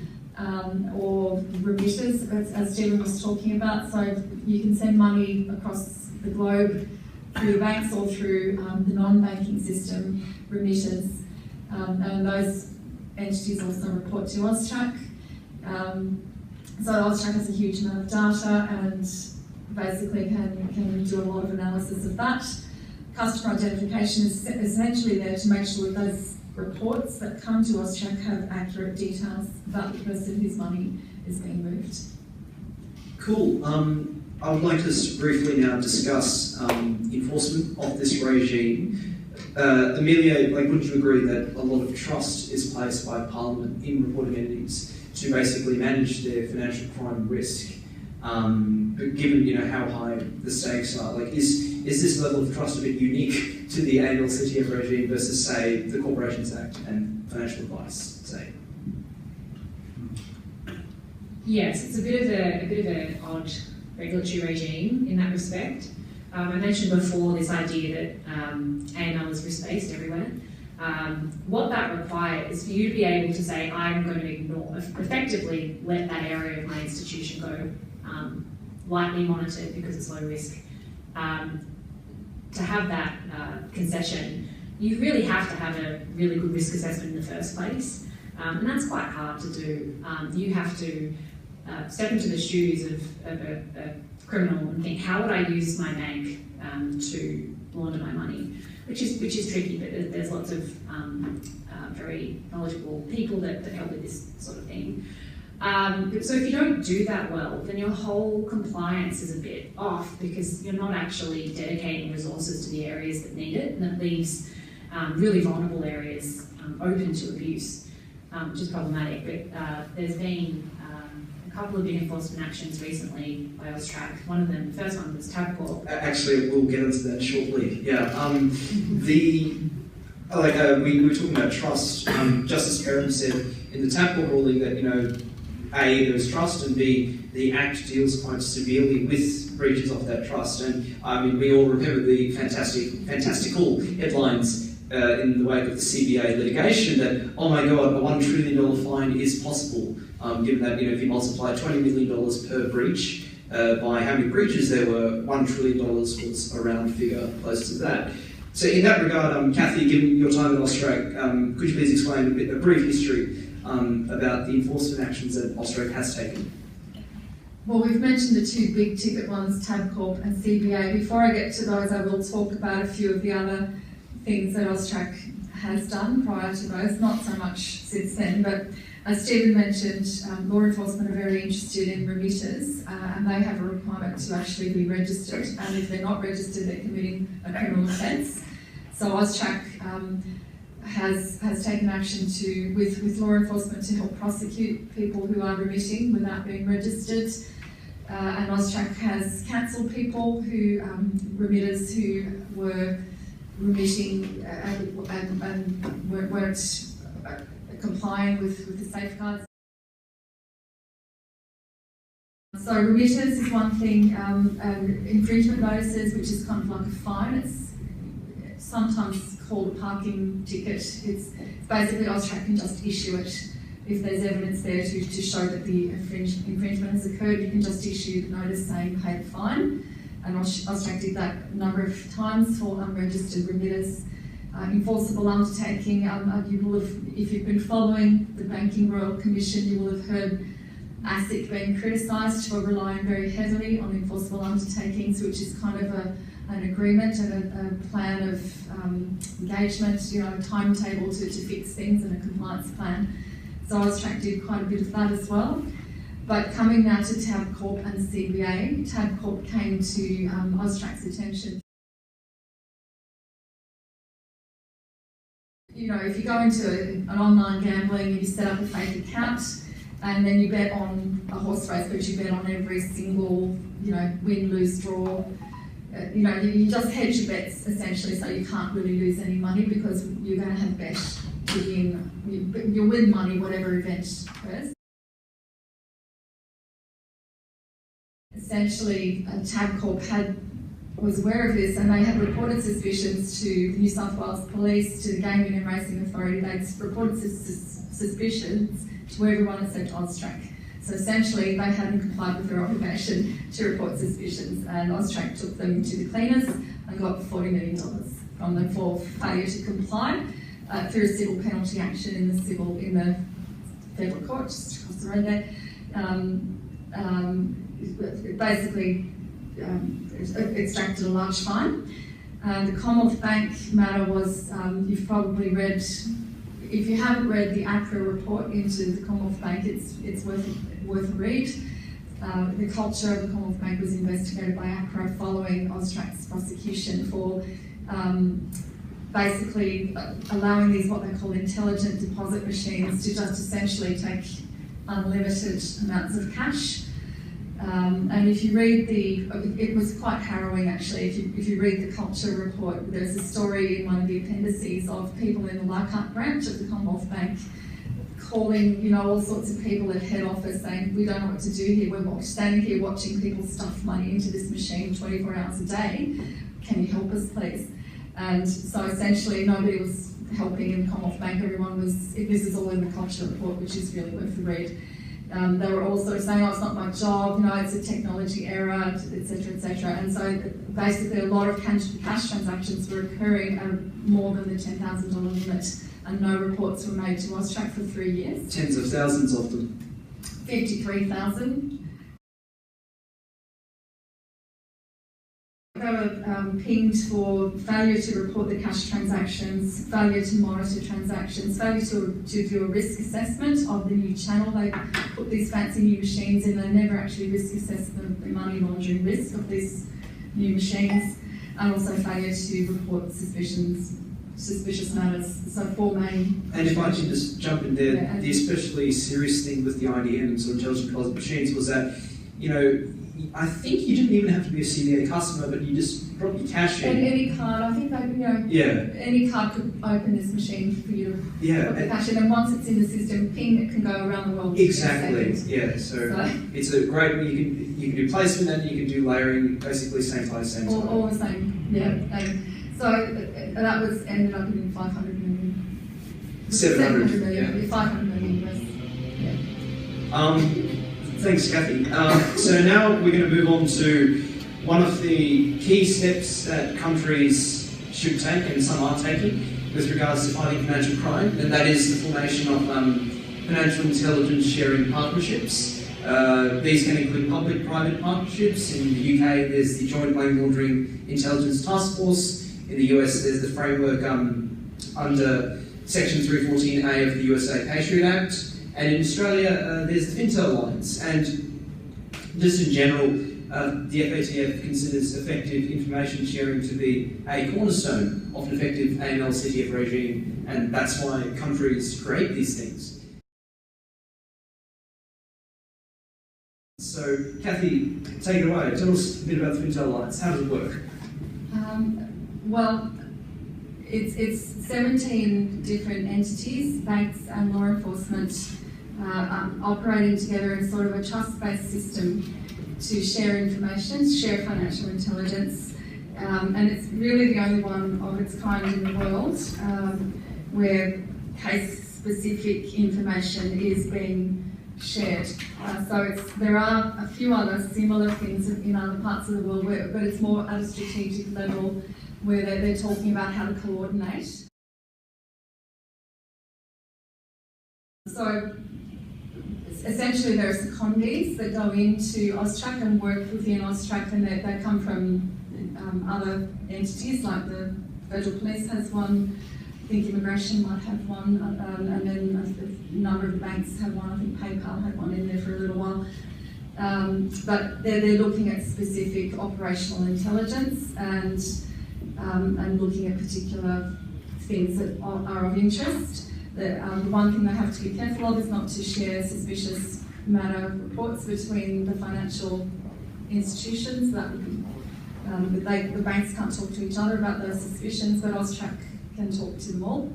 or remitters, as Stephen was talking about. So you can send money across the globe through the banks or through the non-banking system, remitters. And those entities also report to Austrac. So Austrac has a huge amount of data and basically can do a lot of analysis of that. Customer identification is essentially there to make sure that those reports that come to Austrac have accurate details about the person whose money is being moved. Cool. I would like to briefly now discuss enforcement of this regime. Amelia, wouldn't you agree that a lot of trust is placed by Parliament in reporting entities to basically manage their financial crime risk? But given how high the stakes are, is this level of trust a bit unique to the AML-CTF regime versus, say, the Corporations Act and financial advice, say? Yes, it's a bit of an odd regulatory regime in that respect. I mentioned before this idea that AML is risk-based everywhere. What that requires is for you to be able to say, I'm going to ignore, effectively let that area of my institution go lightly monitored because it's low risk. To have that concession, you really have to have a really good risk assessment in the first place. And that's quite hard to do. You have to step into the shoes of a criminal and think, how would I use my bank to launder my money? Which is tricky, but there's lots of very knowledgeable people that help with this sort of thing. So if you don't do that well, then your whole compliance is a bit off because you're not actually dedicating resources to the areas that need it, and that leaves really vulnerable areas open to abuse, which is problematic. But there's been a couple of big enforcement actions recently by Austrac. One of them, the first one was Tabcorp. Actually, we'll get into that shortly. Yeah. We were talking about trust. Justice Perrin said in the Tabcorp ruling that A, there is trust, and B, the Act deals quite severely with breaches of that trust. And we all remember the fantastical headlines in the wake of the CBA litigation that, oh my God, a $1 trillion fine is possible, given that if you multiply $20 million per breach by how many breaches there were, $1 trillion was a round figure close to that. So in that regard, Kathy, given your time at Austrac, could you please explain a brief history about the enforcement actions that Austrac has taken? Well, we've mentioned the two big ticket ones, Tabcorp and CBA. Before I get to those, I will talk about a few of the other things that Austrac has done prior to those, not so much since then, but as Stephen mentioned, law enforcement are very interested in remitters, and they have a requirement to actually be registered, and if they're not registered, they're committing a criminal offence. So Austrac has taken action with law enforcement to help prosecute people who are remitting without being registered. And Austrac has cancelled people remitters who were remitting and weren't complying with the safeguards. So remitters is one thing, infringement notices, which is kind of like a fine. It's sometimes called a parking ticket. It's basically Austrac can just issue it. If there's evidence there to show that the infringement has occurred, you can just issue the notice saying pay the fine. And Austrac did that a number of times for unregistered remitters. Enforceable undertaking, you will have, if you've been following the Banking Royal Commission, you will have heard ASIC being criticised for relying very heavily on enforceable undertakings, which is kind of an agreement and a plan of engagement, a timetable to fix things and a compliance plan. So Austrac did quite a bit of that as well. But coming now to Tabcorp and CBA, Tabcorp came to Austrac's attention. You know, if you go into an online gambling and you set up a fake account and then you bet on a horse race, but you bet on every single, you know, win, lose, draw, you know, you just hedge your bets essentially, so you can't really lose any money because you're going to have bet to win, you'll win money whatever event occurs. Essentially, Tabcorp was aware of this and they had reported suspicions to the New South Wales Police, to the Gaming and Racing Authority. They'd reported suspicions to everyone except Austrac. So essentially, they hadn't complied with their obligation to report suspicions, and Austrac took them to the cleaners and got $40 million from them for failure to comply through a civil penalty action in the federal court, just across the road there. Basically extracted a large fine. The Commonwealth Bank matter was, you've probably read, if you haven't read the APRA report into the Commonwealth Bank, it's worth a read. The culture of the Commonwealth Bank was investigated by APRA following Austrac's prosecution for basically allowing these what they call intelligent deposit machines to just essentially take unlimited amounts of cash. And if you read it was quite harrowing actually, if you read the culture report, there's a story in one of the appendices of people in the Leichhardt branch of the Commonwealth Bank calling, you know, all sorts of people at head office saying, we don't know what to do here, we're standing here watching people stuff money into this machine 24 hours a day, can you help us please? And so essentially nobody was helping in the Commonwealth Bank, everyone was, this is all in the culture report, which is really worth the read. They were also saying, oh, it's not my job, you know, it's a technology error, etc., etc. And so basically a lot of cash transactions were occurring at more than the $10,000 limit, and no reports were made to Austrac for 3 years. Tens of thousands of them. 53,000. They were pinged for failure to report the cash transactions, failure to monitor transactions, failure to do a risk assessment of the new channel. They put these fancy new machines in, they never actually risk assessed the money laundering risk of these new machines, and also failure to report suspicious matters. So 4 main. And if I can just jump in there, yeah, the especially serious thing with the IDM and sort of intelligent deposit machines was that, you know, I think you didn't even have to be a CBA customer, but you just drop your cash in. And any card, I think they, you know, yeah, any card could open this machine for you to yeah, put the cash in, and once it's in the system, ping, it can go around the world. exactly. Yeah, so it's a great. You can do placement and you can do layering, basically same time, same time. All the same, yeah. And so that was ended up in 500 million. 700 million, yeah. 500 million US. Yeah. Thanks, Kathy. So now we're going to move on to one of the key steps that countries should take, and some are taking, with regards to fighting financial crime, and that is the formation of financial intelligence sharing partnerships. These can include public-private partnerships. In the UK, there's the Joint Money Laundering Intelligence Task Force. In the US, there's the framework under Section 314A of the USA Patriot Act. And in Australia, there's the FinTel Alliance. And just in general, the FATF considers effective information sharing to be a cornerstone of an effective AML-CTF regime, and that's why countries create these things. So, Kathy, take it away. Tell us a bit about the FinTel Alliance. How does it work? Well, it's 17 different entities, banks and law enforcement, operating together in sort of a trust-based system to share information, share financial intelligence, and it's really the only one of its kind in the world where case-specific information is being shared. So there are a few other similar things in other parts of the world, but it's more at a strategic level where they're talking about how to coordinate. So essentially there are secondees that go into Austrac and work within Austrac, and they come from other entities, like the Federal Police has one, I think immigration might have one, and then a number of banks have one. I think PayPal had one in there for a little while. But they're looking at specific operational intelligence and looking at particular things that are of interest. The one thing they have to be careful of is not to share suspicious matter reports between the financial institutions. That would be, the banks can't talk to each other about those suspicions, but AUSTRAC can talk to them all.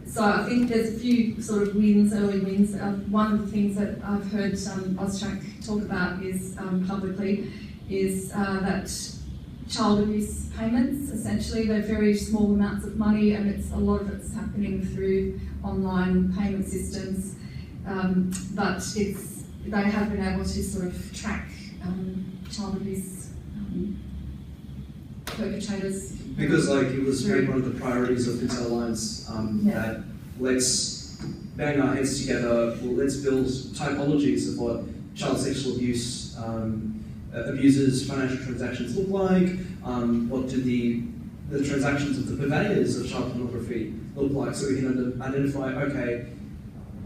So I think there's a few sort of early wins. One of the things that I've heard AUSTRAC talk about is publicly is that child abuse payments, essentially, they're very small amounts of money, and a lot of it's happening through online payment systems. But they have been able to sort of track child abuse perpetrators. Because it was one of the priorities of Fintel Alliance that let's bang our heads together, let's build typologies of what child sexual abuse abusers' financial transactions look like, what do the transactions of the purveyors of child pornography look like, so we can identify, okay,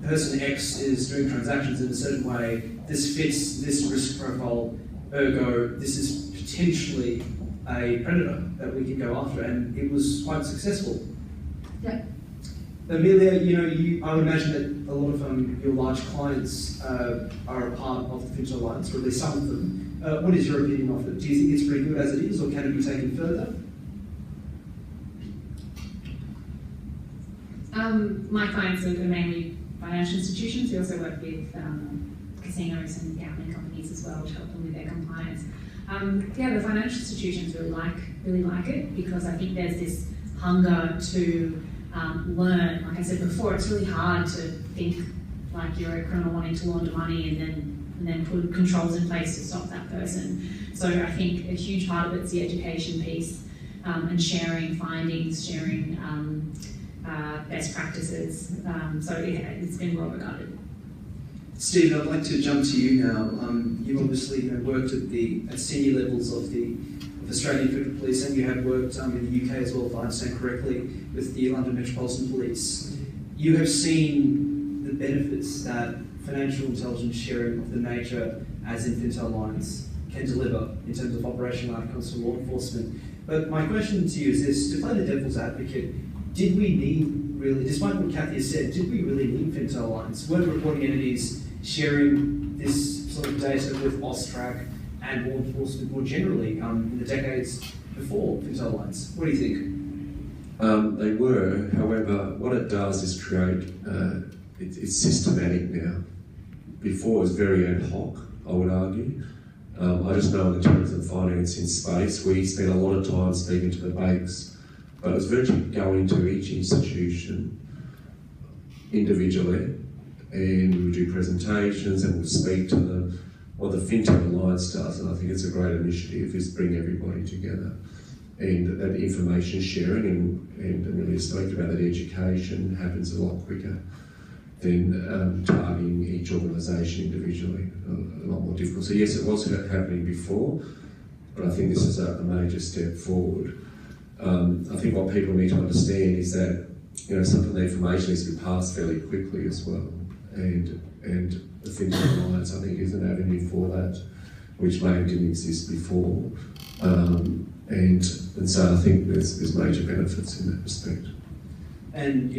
person X is doing transactions in a certain way, this fits this risk profile, ergo, this is potentially a predator that we can go after, and it was quite successful. Yeah. Amelia, I would imagine that a lot of your large clients are a part of the Fintel Alliance, or at least some of them. What is your opinion of it? Do you think it's pretty good as it is, or can it be taken further? My clients are mainly financial institutions. We also work with casinos and gambling companies as well to help them with their compliance. The financial institutions really like it, because I think there's this hunger to learn. Like I said before, it's really hard to think like you're a criminal wanting to launder money and then put controls in place to stop that person. So I think a huge part of it's the education piece and sharing findings, sharing best practices. It's been well regarded. Steve, I'd like to jump to you now. You've obviously worked at senior levels of Australian Federal Police, and you have worked in the UK as well, if I understand correctly, with the London Metropolitan Police. You have seen the benefits that financial intelligence sharing of the nature as in Fintel Alliance can deliver in terms of operational outcomes for law enforcement. But my question to you is this: to play the devil's advocate, did we need, really, despite what Kathy has said, did we really need Fintel Alliance? Were the reporting entities sharing this sort of data with AUSTRAC and law enforcement more generally in the decades before Fintel Alliance? What do you think? They were. However, what it does is create, it's systematic now. Before it was very ad hoc, I would argue. I just know in the terrorism financing space, we spent a lot of time speaking to the banks, but it was virtually going to each institution individually, and we would do presentations and we'd speak to them. What the Fintel Alliance does, and I think it's a great initiative, is bring everybody together. And that information sharing and Amelia spoke about that education happens a lot quicker than targeting each organisation individually, a lot more difficult. So yes, it was happening before, but I think this is a major step forward. I think what people need to understand is that some of the information needs to be passed fairly quickly as well, and the Fintel Alliance, I think, is an avenue for that, which maybe didn't exist before, and so I think there's major benefits in that respect. And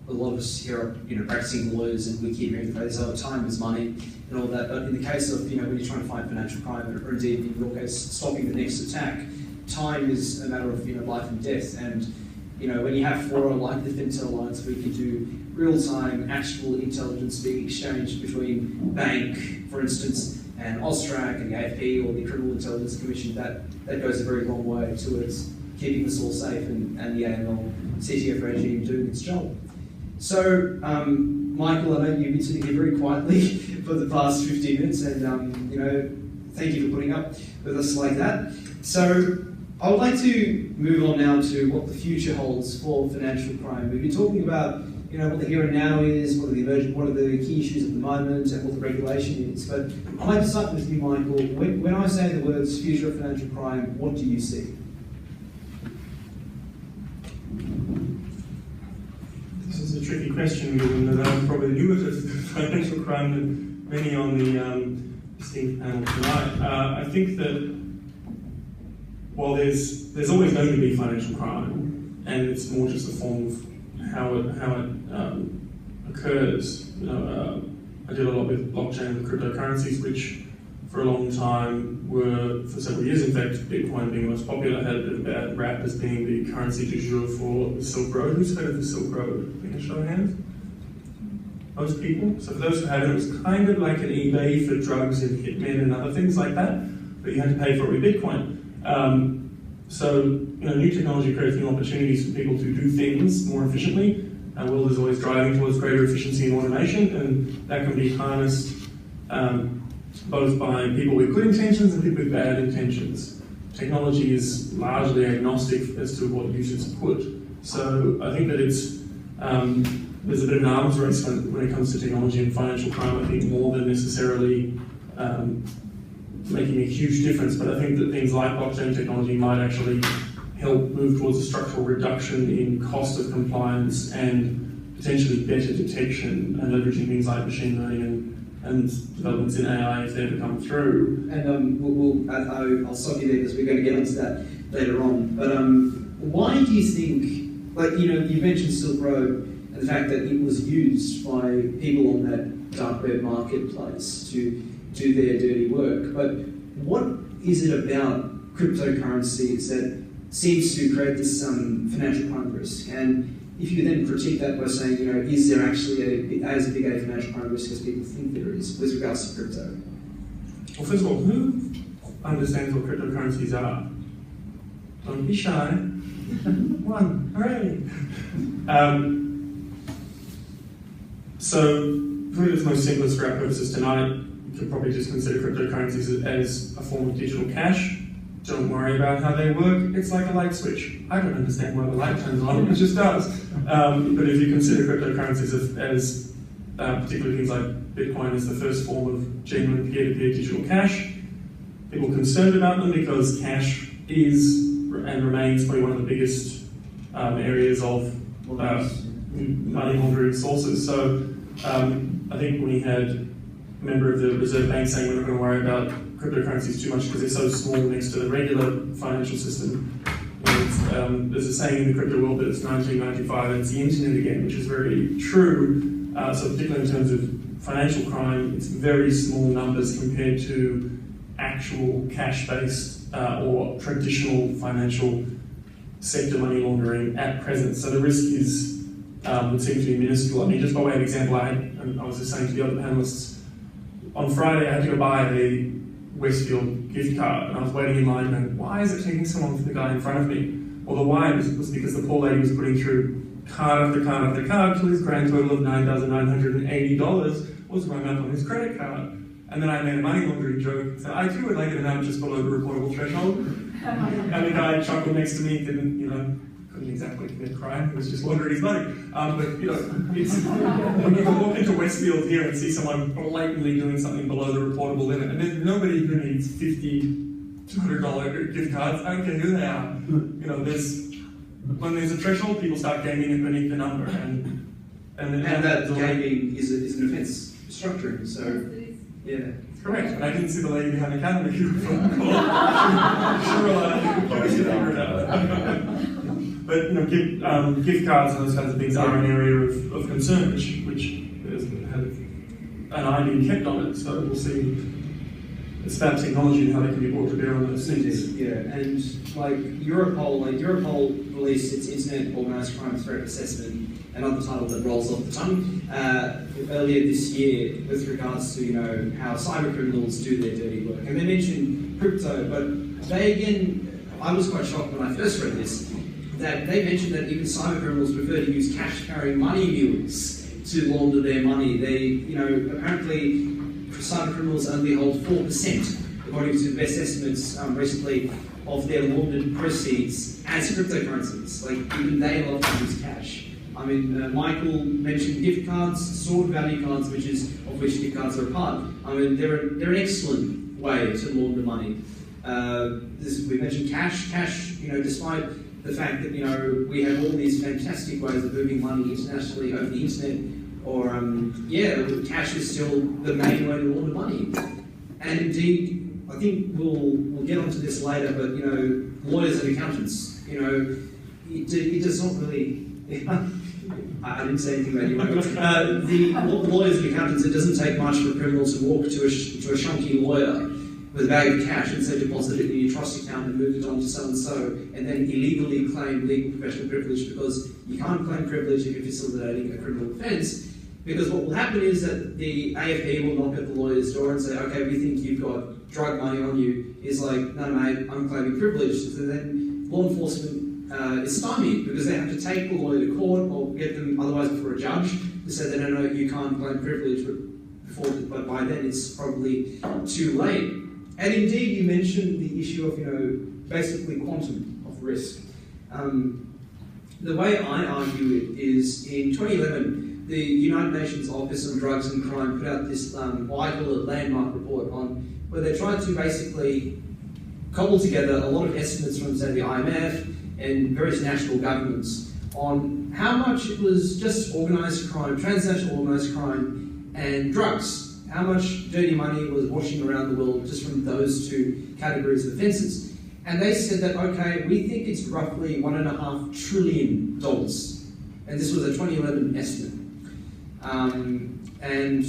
a lot of us here are practicing lawyers, and we keep hearing the phrase, time is money and all that. But in the case of when you're trying to fight financial crime, or indeed in your case stopping the next attack, time is a matter of life and death. And when you have fora like the Fintel Alliance, we can do real-time, actual intelligence being exchanged between bank, for instance, and AUSTRAC and the AFP or the Criminal Intelligence Commission, that goes a very long way towards keeping us all safe and the AML CTF regime doing its job. So, Michael, I know you've been sitting here very quietly for the past 15 minutes, and thank you for putting up with us like that. So, I would like to move on now to what the future holds for financial crime. We've been talking about what the here and now is, what are the key issues at the moment, and what the regulation is. But I'd like to start with you, Michael. When I say the words future of financial crime, what do you see? question, given that I'm probably newer to financial crime than many on the esteemed panel tonight. I think that while there's always going to be financial crime, and it's more just a form of how it occurs. I did a lot with blockchain and cryptocurrencies, which for a long time were, for several years in fact, Bitcoin being the most popular, had a bit of a bad rap as being the currency du jour for the Silk Road. Who's heard of the Silk Road? Can you show of hands? Most people. So for those who haven't, it was kind of like an eBay for drugs and hitmen and other things like that, but you had to pay for it with Bitcoin. So new technology creates new opportunities for people to do things more efficiently. Our world is always driving towards greater efficiency and automation, and that can be harnessed both by people with good intentions and people with bad intentions. Technology is largely agnostic as to what use it's put. So I think that it's there's a bit of an arms race when it comes to technology and financial crime. I think more than necessarily making a huge difference, but I think that things like blockchain technology might actually help move towards a structural reduction in cost of compliance and potentially better detection and leveraging things like machine learning and developments in AI if they ever come through. And I'll stop you there because we're going to get onto that later on. But why do you think, you mentioned Silk Road and the fact that it was used by people on that dark web marketplace to do their dirty work, but what is it about cryptocurrencies that seems to create this financial crime risk? And if you then critique that by saying, is there actually as big a financial crime risk as people think there is with regards to crypto? Well, first of all, who understands what cryptocurrencies are? Don't be shy. One, hooray! So, probably the most simplest for our purposes tonight, you could probably just consider cryptocurrencies as a form of digital cash. Don't worry about how they work. It's like a light switch. I don't understand why the light turns on, it just does. But if you consider cryptocurrencies as particularly things like Bitcoin as the first form of genuine peer-to-peer digital cash, people are concerned about them because cash is and remains probably one of the biggest areas of money laundering sources. So I think when we had a member of the Reserve Bank saying we're not going to worry about cryptocurrencies too much because they're so small next to the regular financial system. There's a saying in the crypto world that it's 1995 and it's the internet again, which is very true. So particularly in terms of financial crime, it's very small numbers compared to actual cash-based or traditional financial sector money laundering at present. So the risk is would seem to be minuscule. I mean, just by way of example, I was just saying to the other panelists, on Friday I had to go buy a Westfield gift card, and I was waiting in line going, why is it taking so long for the guy in front of me? Well, the why was because the poor lady was putting through card after card after card till his grand total of $9,980 was rung up on his credit card. And then I made a money laundering joke, so I too would like an amount just below the reportable threshold. And the guy chuckled next to me, couldn't exactly commit crime, he was just laundering his money. But it's, when you walk into Westfield here and see someone blatantly doing something below the reportable limit, and there's nobody who needs $50, $200 gift cards, I don't care who they are. When there's a threshold, people start gaming it beneath the number. And that gaming is an offence structuring, so yeah. Correct, but I didn't see the lady behind the counter make you phone call. But gift cards and those kinds of things are an area of concern, which has an eye being kept on it. So we'll see. It's about technology and how they can be brought to bear on those things. Yeah, and Europol released its Internet Organised Crime Threat Assessment, another title that rolls off the tongue, earlier this year with regards to how cyber criminals do their dirty work. And they mentioned crypto, but I was quite shocked when I first read this, that they mentioned that even cyber criminals prefer to use cash-carrying money mules to launder their money. They, apparently cyber criminals only hold 4%, according to best estimates recently, of their laundered proceeds as cryptocurrencies. Like, even they love to use cash. I mean, Michael mentioned gift cards, stored value cards, of which gift cards are a part. I mean, they're an excellent way to launder money. We mentioned cash. Cash, despite the fact that, you know, we have all these fantastic ways of moving money internationally over the internet, or, cash is still the main way to launder money. And indeed, I think we'll get onto this later, but, you know, lawyers and accountants, you know, it does not really... I didn't say anything about you. The lawyers and accountants, it doesn't take much for a criminal to walk to a shonky lawyer with a bag of cash and say deposit it in your trust account and move it on to so-and-so, and then illegally claim legal professional privilege, because you can't claim privilege if you're facilitating a criminal offence, because what will happen is that the AFP will knock at the lawyer's door and say, okay, we think you've got drug money on you. He's like, no mate, I'm claiming privilege. So then law enforcement is stymied, because they have to take the lawyer to court or get them otherwise before a judge to say that no, you can't claim privilege, but by then it's probably too late. And indeed, you mentioned the issue of, you know, basically quantum of risk. The way I argue it is, in 2011, the United Nations Office on Drugs and Crime put out this, I call it landmark report, on where they tried to basically cobble together a lot of estimates from, say, the IMF and various national governments on how much it was just organised crime, transnational organised crime, and drugs. How much dirty money was washing around the world just from those two categories of offences. And they said that, okay, we think it's roughly $1.5 trillion. And this was a 2011 estimate. And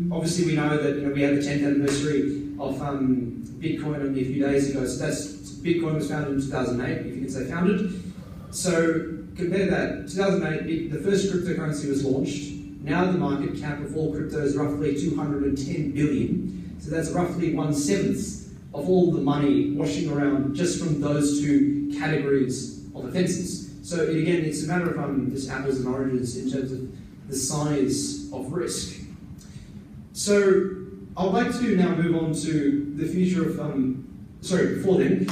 obviously we know that, you know, we had the 10th anniversary of Bitcoin only a few days ago. So Bitcoin was founded in 2008, if you can say founded. So compare that, 2008, the first cryptocurrency was launched. Now the market cap of all crypto is roughly 210 billion. So that's roughly 1/7 of all the money washing around just from those two categories of offences. So again, it's a matter of just apples and oranges in terms of the size of risk. So I'd like to now move on to the future of, before then,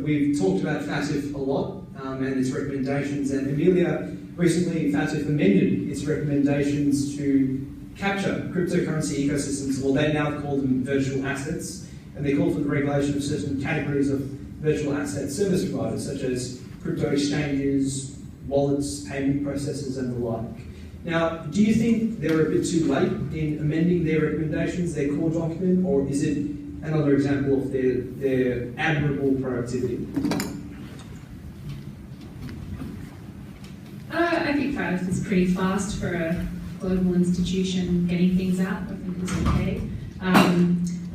we've talked about FATF a lot and its recommendations, and Amelia, recently FATF amended its recommendations to capture cryptocurrency ecosystems. Well, they now call them virtual assets, and they call for the regulation of certain categories of virtual asset service providers, such as crypto exchanges, wallets, payment processors, and the like. Now, do you think they're a bit too late in amending their recommendations, their core document, or is it another example of their admirable proactivity? I think FATF is pretty fast for a global institution getting things out. I think it's okay.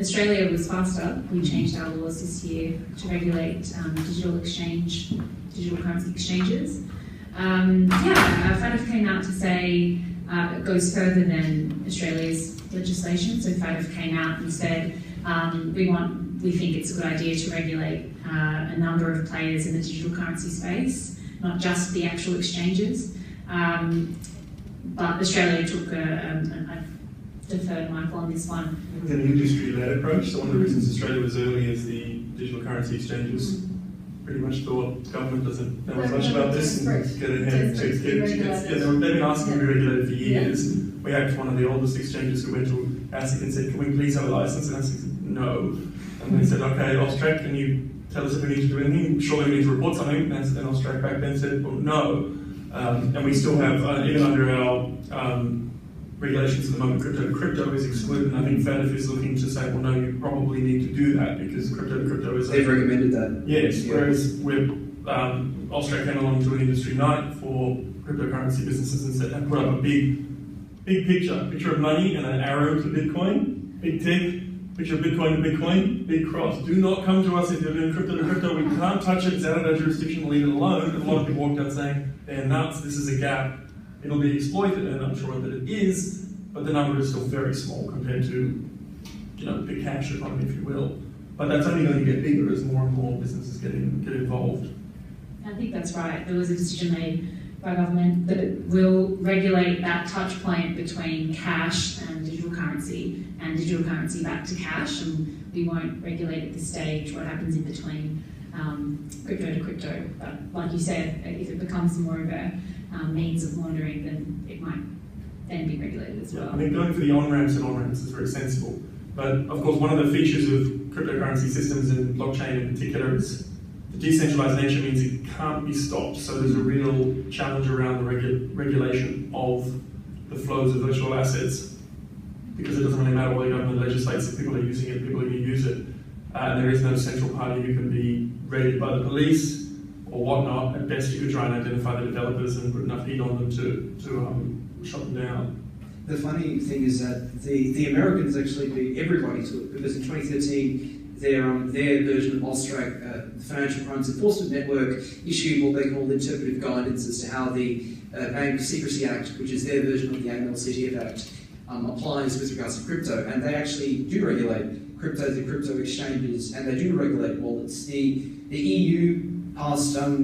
Australia was faster. We changed our laws this year to regulate digital currency exchanges. FATF came out to say it goes further than Australia's legislation. So FATF came out and said we think it's a good idea to regulate a number of players in the digital currency space, not just the actual exchanges. But Australia took I've deferred Michael on this one. It was an industry-led approach. So one of the reasons Australia was early is the digital currency exchanges pretty much thought government doesn't know as much about this and get ahead to get. They've been asking to be regulated for years. Yeah. We had one of the oldest exchanges who went to ASIC and said, "Can we please have a license?" And ASIC said, "No." And they said, "Okay, Austrac, can you tell us if we need to do anything? Surely we need to report something." And Austrac back then said, "Well, no." And we still have, even under our regulations at the moment, crypto is excluded. And I think FATF is looking to say, well, no, you probably need to do that because crypto is... They've recommended that. Yes, yeah. Whereas Austrac came along to an industry night for cryptocurrency businesses and said, and put up a big picture of money and an arrow to Bitcoin, big tick, picture of Bitcoin to Bitcoin, big cross. Do not come to us if you're doing crypto to crypto. We can't touch it. It's out of our jurisdiction. We'll leave it alone. And a lot of people walked out saying, they're nuts. This is a gap. It'll be exploited, and I'm sure that it is, but the number is still very small compared to, the cash economy, if you will. But that's only going to get bigger as more and more businesses get involved. I think that's right. There was a decision made by government that it will regulate that touch point between cash and digital currency back to cash, and we won't regulate at this stage what happens in between crypto to crypto. But like you said, if it becomes more of a means of laundering, then it might then be regulated as well. Yeah, I mean, going for the on-ramps is very sensible. But of course, one of the features of cryptocurrency systems and blockchain in particular is the decentralized nature means it can't be stopped, so there's a real challenge around the regulation of the flows of virtual assets, because it doesn't really matter what the government legislates, if people are using it, people are going to use it. And there is no central party who can be raided by the police or whatnot. At best, you could try and identify the developers and put enough heat on them to shut them down. The funny thing is that the Americans actually beat everybody to it, because in 2013, their version of OSTRAC, the Financial Crimes Enforcement Network, issued what they called interpretive guidance as to how the Bank Secrecy Act, which is their version of the AML-CTF Act, applies with regards to crypto. And they actually do regulate crypto, the crypto exchanges, and they do regulate wallets. The EU passed they call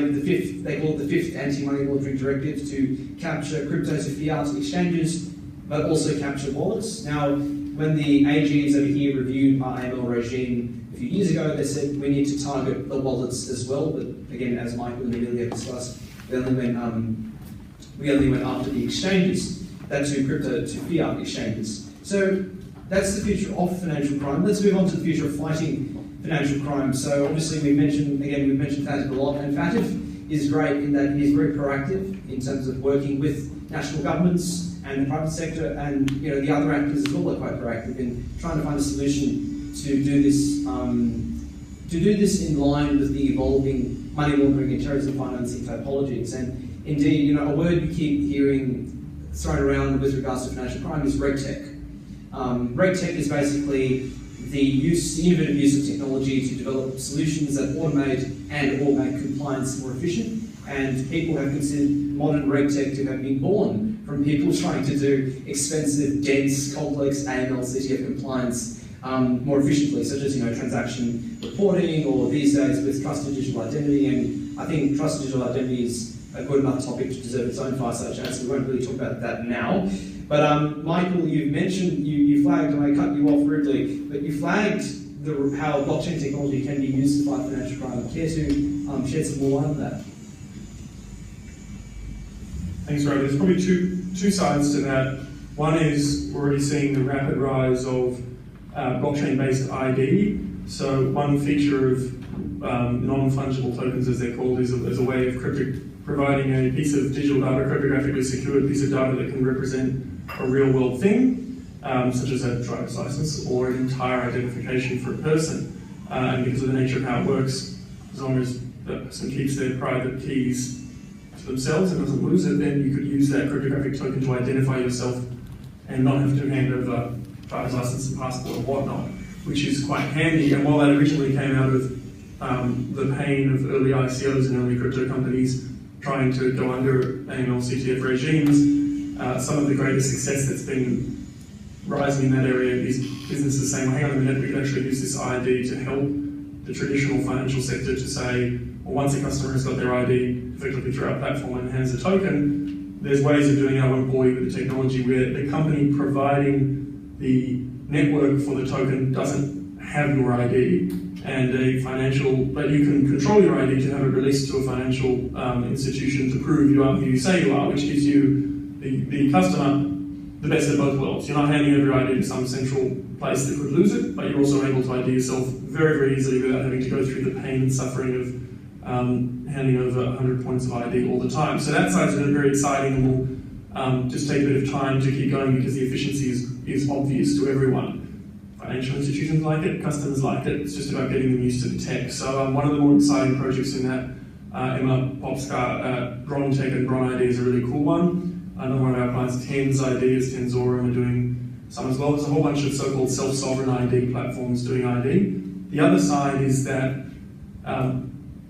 it the fifth anti-money laundering directive to capture crypto to fiat exchanges, but also capture wallets. Now, when the AGs over here reviewed our AML regime a few years ago, they said we need to target the wallets as well. But again, as Michael and Amelia discussed, we only went after the exchanges, that to crypto to fiat exchanges. So that's the future of financial crime. Let's move on to the future of fighting financial crime. So obviously we've mentioned FATF a lot, and FATF is great in that it is very proactive in terms of working with national governments and the private sector, and the other actors as well are quite proactive in trying to find a solution to do this in line with the evolving money laundering and terrorism financing typologies. And indeed, a word you keep hearing thrown around with regards to financial crime is RegTech. RegTech is basically the innovative use of technology to develop solutions that automate and/or make compliance more efficient. And people have considered modern RegTech to have been born from people trying to do expensive, dense, complex AML-CTF compliance more efficiently, such as transaction reporting, or these days with trusted digital identity. And I think trusted digital identity is a good enough topic to deserve its own fireside chat, so we won't really talk about that now. But Michael, you've mentioned, you flagged, and I cut you off rudely, but you flagged how blockchain technology can be used to fight financial crime. Care to shed some more light on that? Thanks, Rob. There's probably two sides to that. One is we're already seeing the rapid rise of blockchain-based ID. So one feature of non-fungible tokens, as they're called, is a way of providing a piece of digital data, cryptographically secured piece of data that can represent a real-world thing, such as a driver's license or an entire identification for a person. And because of the nature of how it works, as long as the person keeps their private keys to themselves and doesn't lose it, then you could use that cryptographic token to identify yourself and not have to hand over driver's license and passport and whatnot, which is quite handy. And while that originally came out of the pain of early ICOs and early crypto companies trying to go under AML-CTF regimes, some of the greatest success that's been rising in that area is businesses saying, well, hang on a minute, we can actually use this ID to help the traditional financial sector to say, well, once a customer has got their ID effectively through our platform and hands a token, there's ways of doing it. I won't bore you with the technology where the company providing the network for the token doesn't have your ID, and but you can control your ID to have it released to a financial institution to prove you are who you say you are, which gives you, the customer, the best of both worlds. You're not handing over your ID to some central place that could lose it, but you're also able to ID yourself very, very easily without having to go through the pain and suffering of handing over 100 points of ID all the time. So that side's been very exciting, and will just take a bit of time to keep going because the efficiency is obvious to everyone. Financial institutions like it, customers like it, it's just about getting them used to the tech. So one of the more exciting projects in that, Emma Popscar, Bron Tech and Bron ID is a really cool one. Another one of our clients, Tens ID, is Tenzorum, are doing some as well. There's a whole bunch of so-called self-sovereign ID platforms doing ID. The other side is that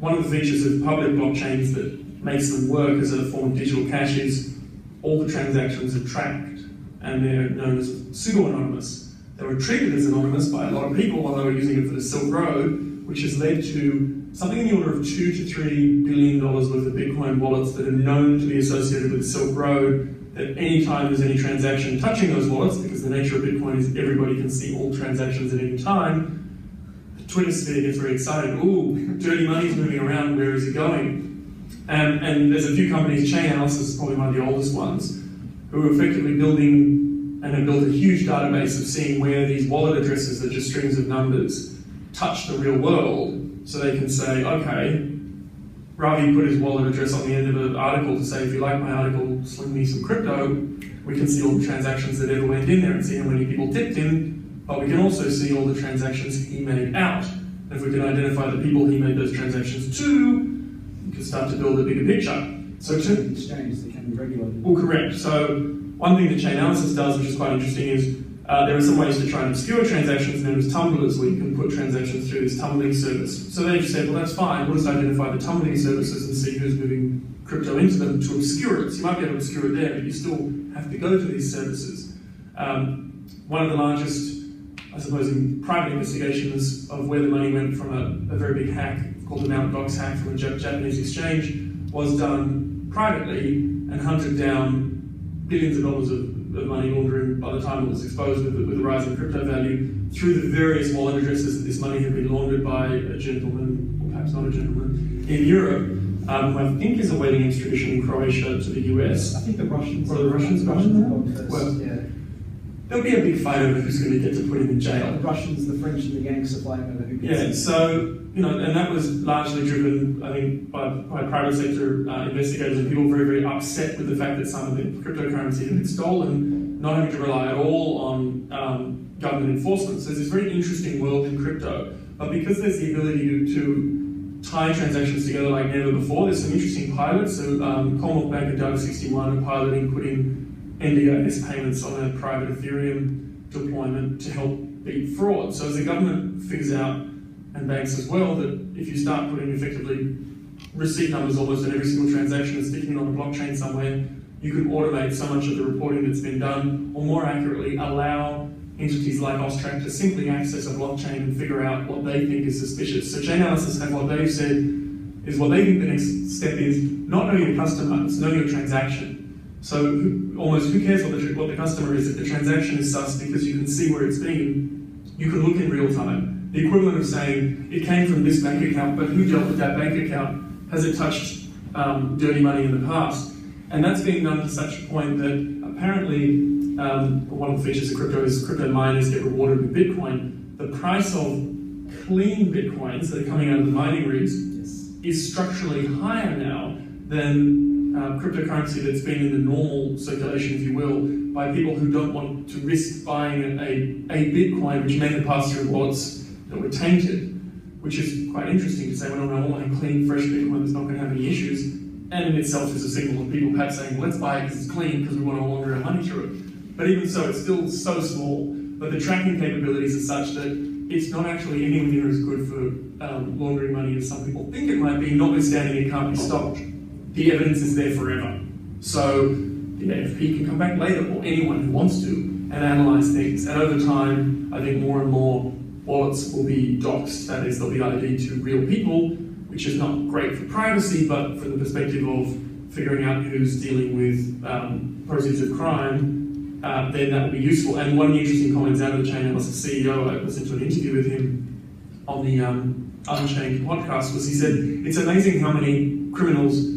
one of the features of public blockchains that makes them work as a form of digital cash is all the transactions are tracked, and they're known as pseudo-anonymous. They were treated as anonymous by a lot of people while they were using it for the Silk Road, which has led to something in the order of $2 to $3 billion worth of Bitcoin wallets that are known to be associated with the Silk Road, that any time there's any transaction touching those wallets, because the nature of Bitcoin is everybody can see all transactions at any time, the Twitter sphere gets very excited. Ooh, dirty money's moving around, where is it going? And there's a few companies, Chainalysis is probably one of the oldest ones, who are effectively building and have built a huge database of seeing where these wallet addresses that are just strings of numbers touch the real world, So they can say, okay, Ravi put his wallet address on the end of an article to say, if you like my article, sling me some crypto. We can see all the transactions that ever went in there and see how many people tipped him, but we can also see all the transactions he made out. And if we can identify the people he made those transactions to, we can start to build a bigger picture. So to exchange that can be regulated. Well, correct. So one thing that Chainalysis does, which is quite interesting, is there are some ways to try and obscure transactions known as tumblers, where you can put transactions through this tumbling service. So they just said, well, that's fine. We'll just identify the tumbling services and see who's moving crypto into them to obscure it. So you might be able to obscure it there, but you still have to go to these services. One of the largest, I suppose, in private investigations of where the money went from a very big hack called the Mt. Gox hack from a Japanese exchange was done privately and hunted down billions of dollars of money laundering by the time it was exposed with the rise in crypto value through the various wallet addresses that this money had been laundered by a gentleman, or perhaps not a gentleman, in Europe, who I think is awaiting extradition in Croatia to the US. I think the Russians. Or the Russians? Well, yeah. There'll be a big fight over who's going to get to put him in jail. The Russians, the French, and the Yanks are fighting over who gets Yeah, so, and that was largely driven, I think, by private sector investigators and people very, very upset with the fact that some of the cryptocurrency had been stolen, not having to rely at all on government enforcement. So there's this very interesting world in crypto, but because there's the ability to tie transactions together like never before, there's some interesting pilots. So Commonwealth Bank and Data61 are piloting putting NDIS payments on a private Ethereum deployment to help beat fraud. So as the government figures out, and banks as well, that if you start putting effectively receipt numbers almost in every single transaction and sticking it on a blockchain somewhere, you can automate so much of the reporting that's been done, or more accurately, allow entities like Austrac to simply access a blockchain and figure out what they think is suspicious. So Chainalysis have what they've said is what they think the next step is not know your customer, it's know your transaction. So who cares what the customer is? If the transaction is sus because you can see where it's been, you can look in real time. The equivalent of saying, it came from this bank account, but who dealt with that bank account? Has it touched dirty money in the past? And that's being done to such a point that apparently, one of the features of crypto is crypto miners get rewarded with Bitcoin. The price of clean Bitcoins that are coming out of the mining rigs is structurally higher now than cryptocurrency that's been in the normal circulation, if you will, by people who don't want to risk buying a Bitcoin which may have passed through wallets that were tainted, which is quite interesting to say, well, no, I want a clean, fresh Bitcoin that's not going to have any issues, and in itself is a signal of people perhaps saying, well, let's buy it because it's clean because we want to launder our money through it. But even so, it's still so small, but the tracking capabilities are such that it's not actually anywhere near as good for laundering money as some people think it might be, notwithstanding it can't be stopped. The evidence is there forever. So the AFP can come back later, or anyone who wants to, and analyse things. And over time, I think more and more wallets will be doxed, that is, they'll be ID'd to real people, which is not great for privacy, but from the perspective of figuring out who's dealing with proceeds of crime, then that will be useful. And one of the interesting comments out of the Chainalysis CEO, I listened to an interview with him on the Unchained podcast, was he said, it's amazing how many criminals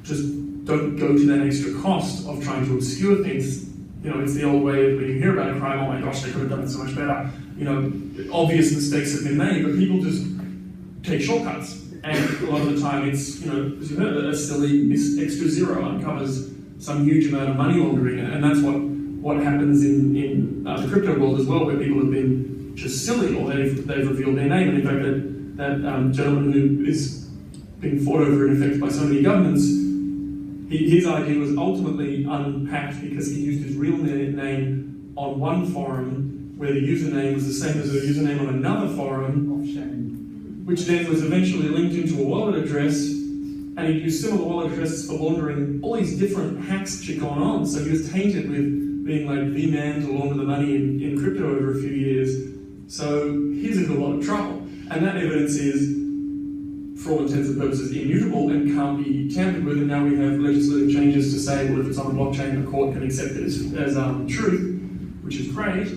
just don't go to that extra cost of trying to obscure things. It's the old way of when you hear about a crime, oh my gosh, they could have done it so much better. Obvious mistakes have been made, but people just take shortcuts. And a lot of the time it's, as you heard, a silly extra zero uncovers some huge amount of money laundering. And that's what happens in the crypto world as well, where people have been just silly, or they've revealed their name. And in fact, that gentleman who is being fought over in effect by so many governments, his idea was ultimately unpacked because he used his real name on one forum where the username was the same as the username on another forum, which then was eventually linked into a wallet address, and he used similar wallet addresses for laundering all these different hacks which had gone on. So he was tainted with being like the man to launder the money in crypto over a few years. So he's in a lot of trouble. And that evidence is, for all intents and purposes, immutable and can't be tampered with. And now we have legislative changes to say, well, if it's on a blockchain, the court can accept it as truth, which is great.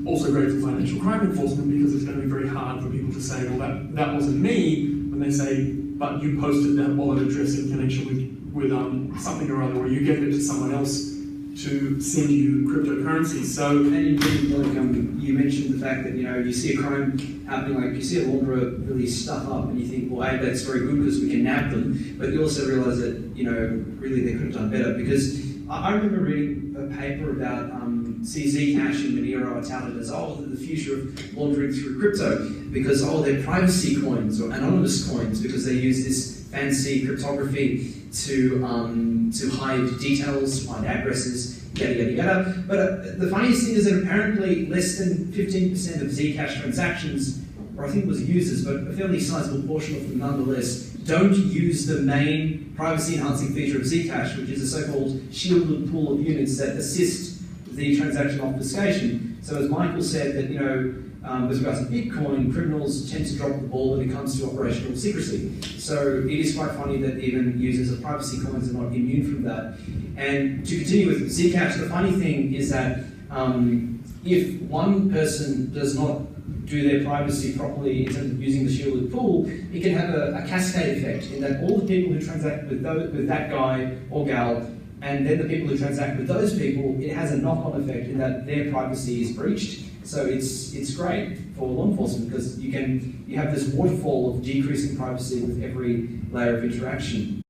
Also great for financial crime enforcement, because it's going to be very hard for people to say, well, that wasn't me, when they say, but you posted that wallet address in connection with something or other, or you gave it to someone else to send you cryptocurrency. So, And indeed, like you mentioned the fact that you see a crime happening, like you see a launderer really stuff up, and you think, well, hey, that's very good because we can nab them. But you also realise that really they could have done better, because I remember reading a paper about Zcash and Monero are touted as the future of laundering through crypto, because they're privacy coins or anonymous coins, because they use this fancy cryptography to hide details, find addresses, yada yada yada. But the funniest thing is that apparently less than 15% of Zcash transactions, or I think it was users, but a fairly sizable portion of them nonetheless, don't use the main privacy-enhancing feature of Zcash, which is a so-called shielded pool of units that assist the transaction obfuscation. So as Michael said, that with regards to Bitcoin, criminals tend to drop the ball when it comes to operational secrecy. So it is quite funny that even users of privacy coins are not immune from that. And to continue with Zcash, the funny thing is that if one person does not do their privacy properly in terms of using the shielded pool, it can have a cascade effect in that all the people who transact with that guy or gal, and then the people who transact with those people, it has a knock-on effect in that their privacy is breached. So it's great for law enforcement, because you have this waterfall of decreasing privacy with every layer of interaction.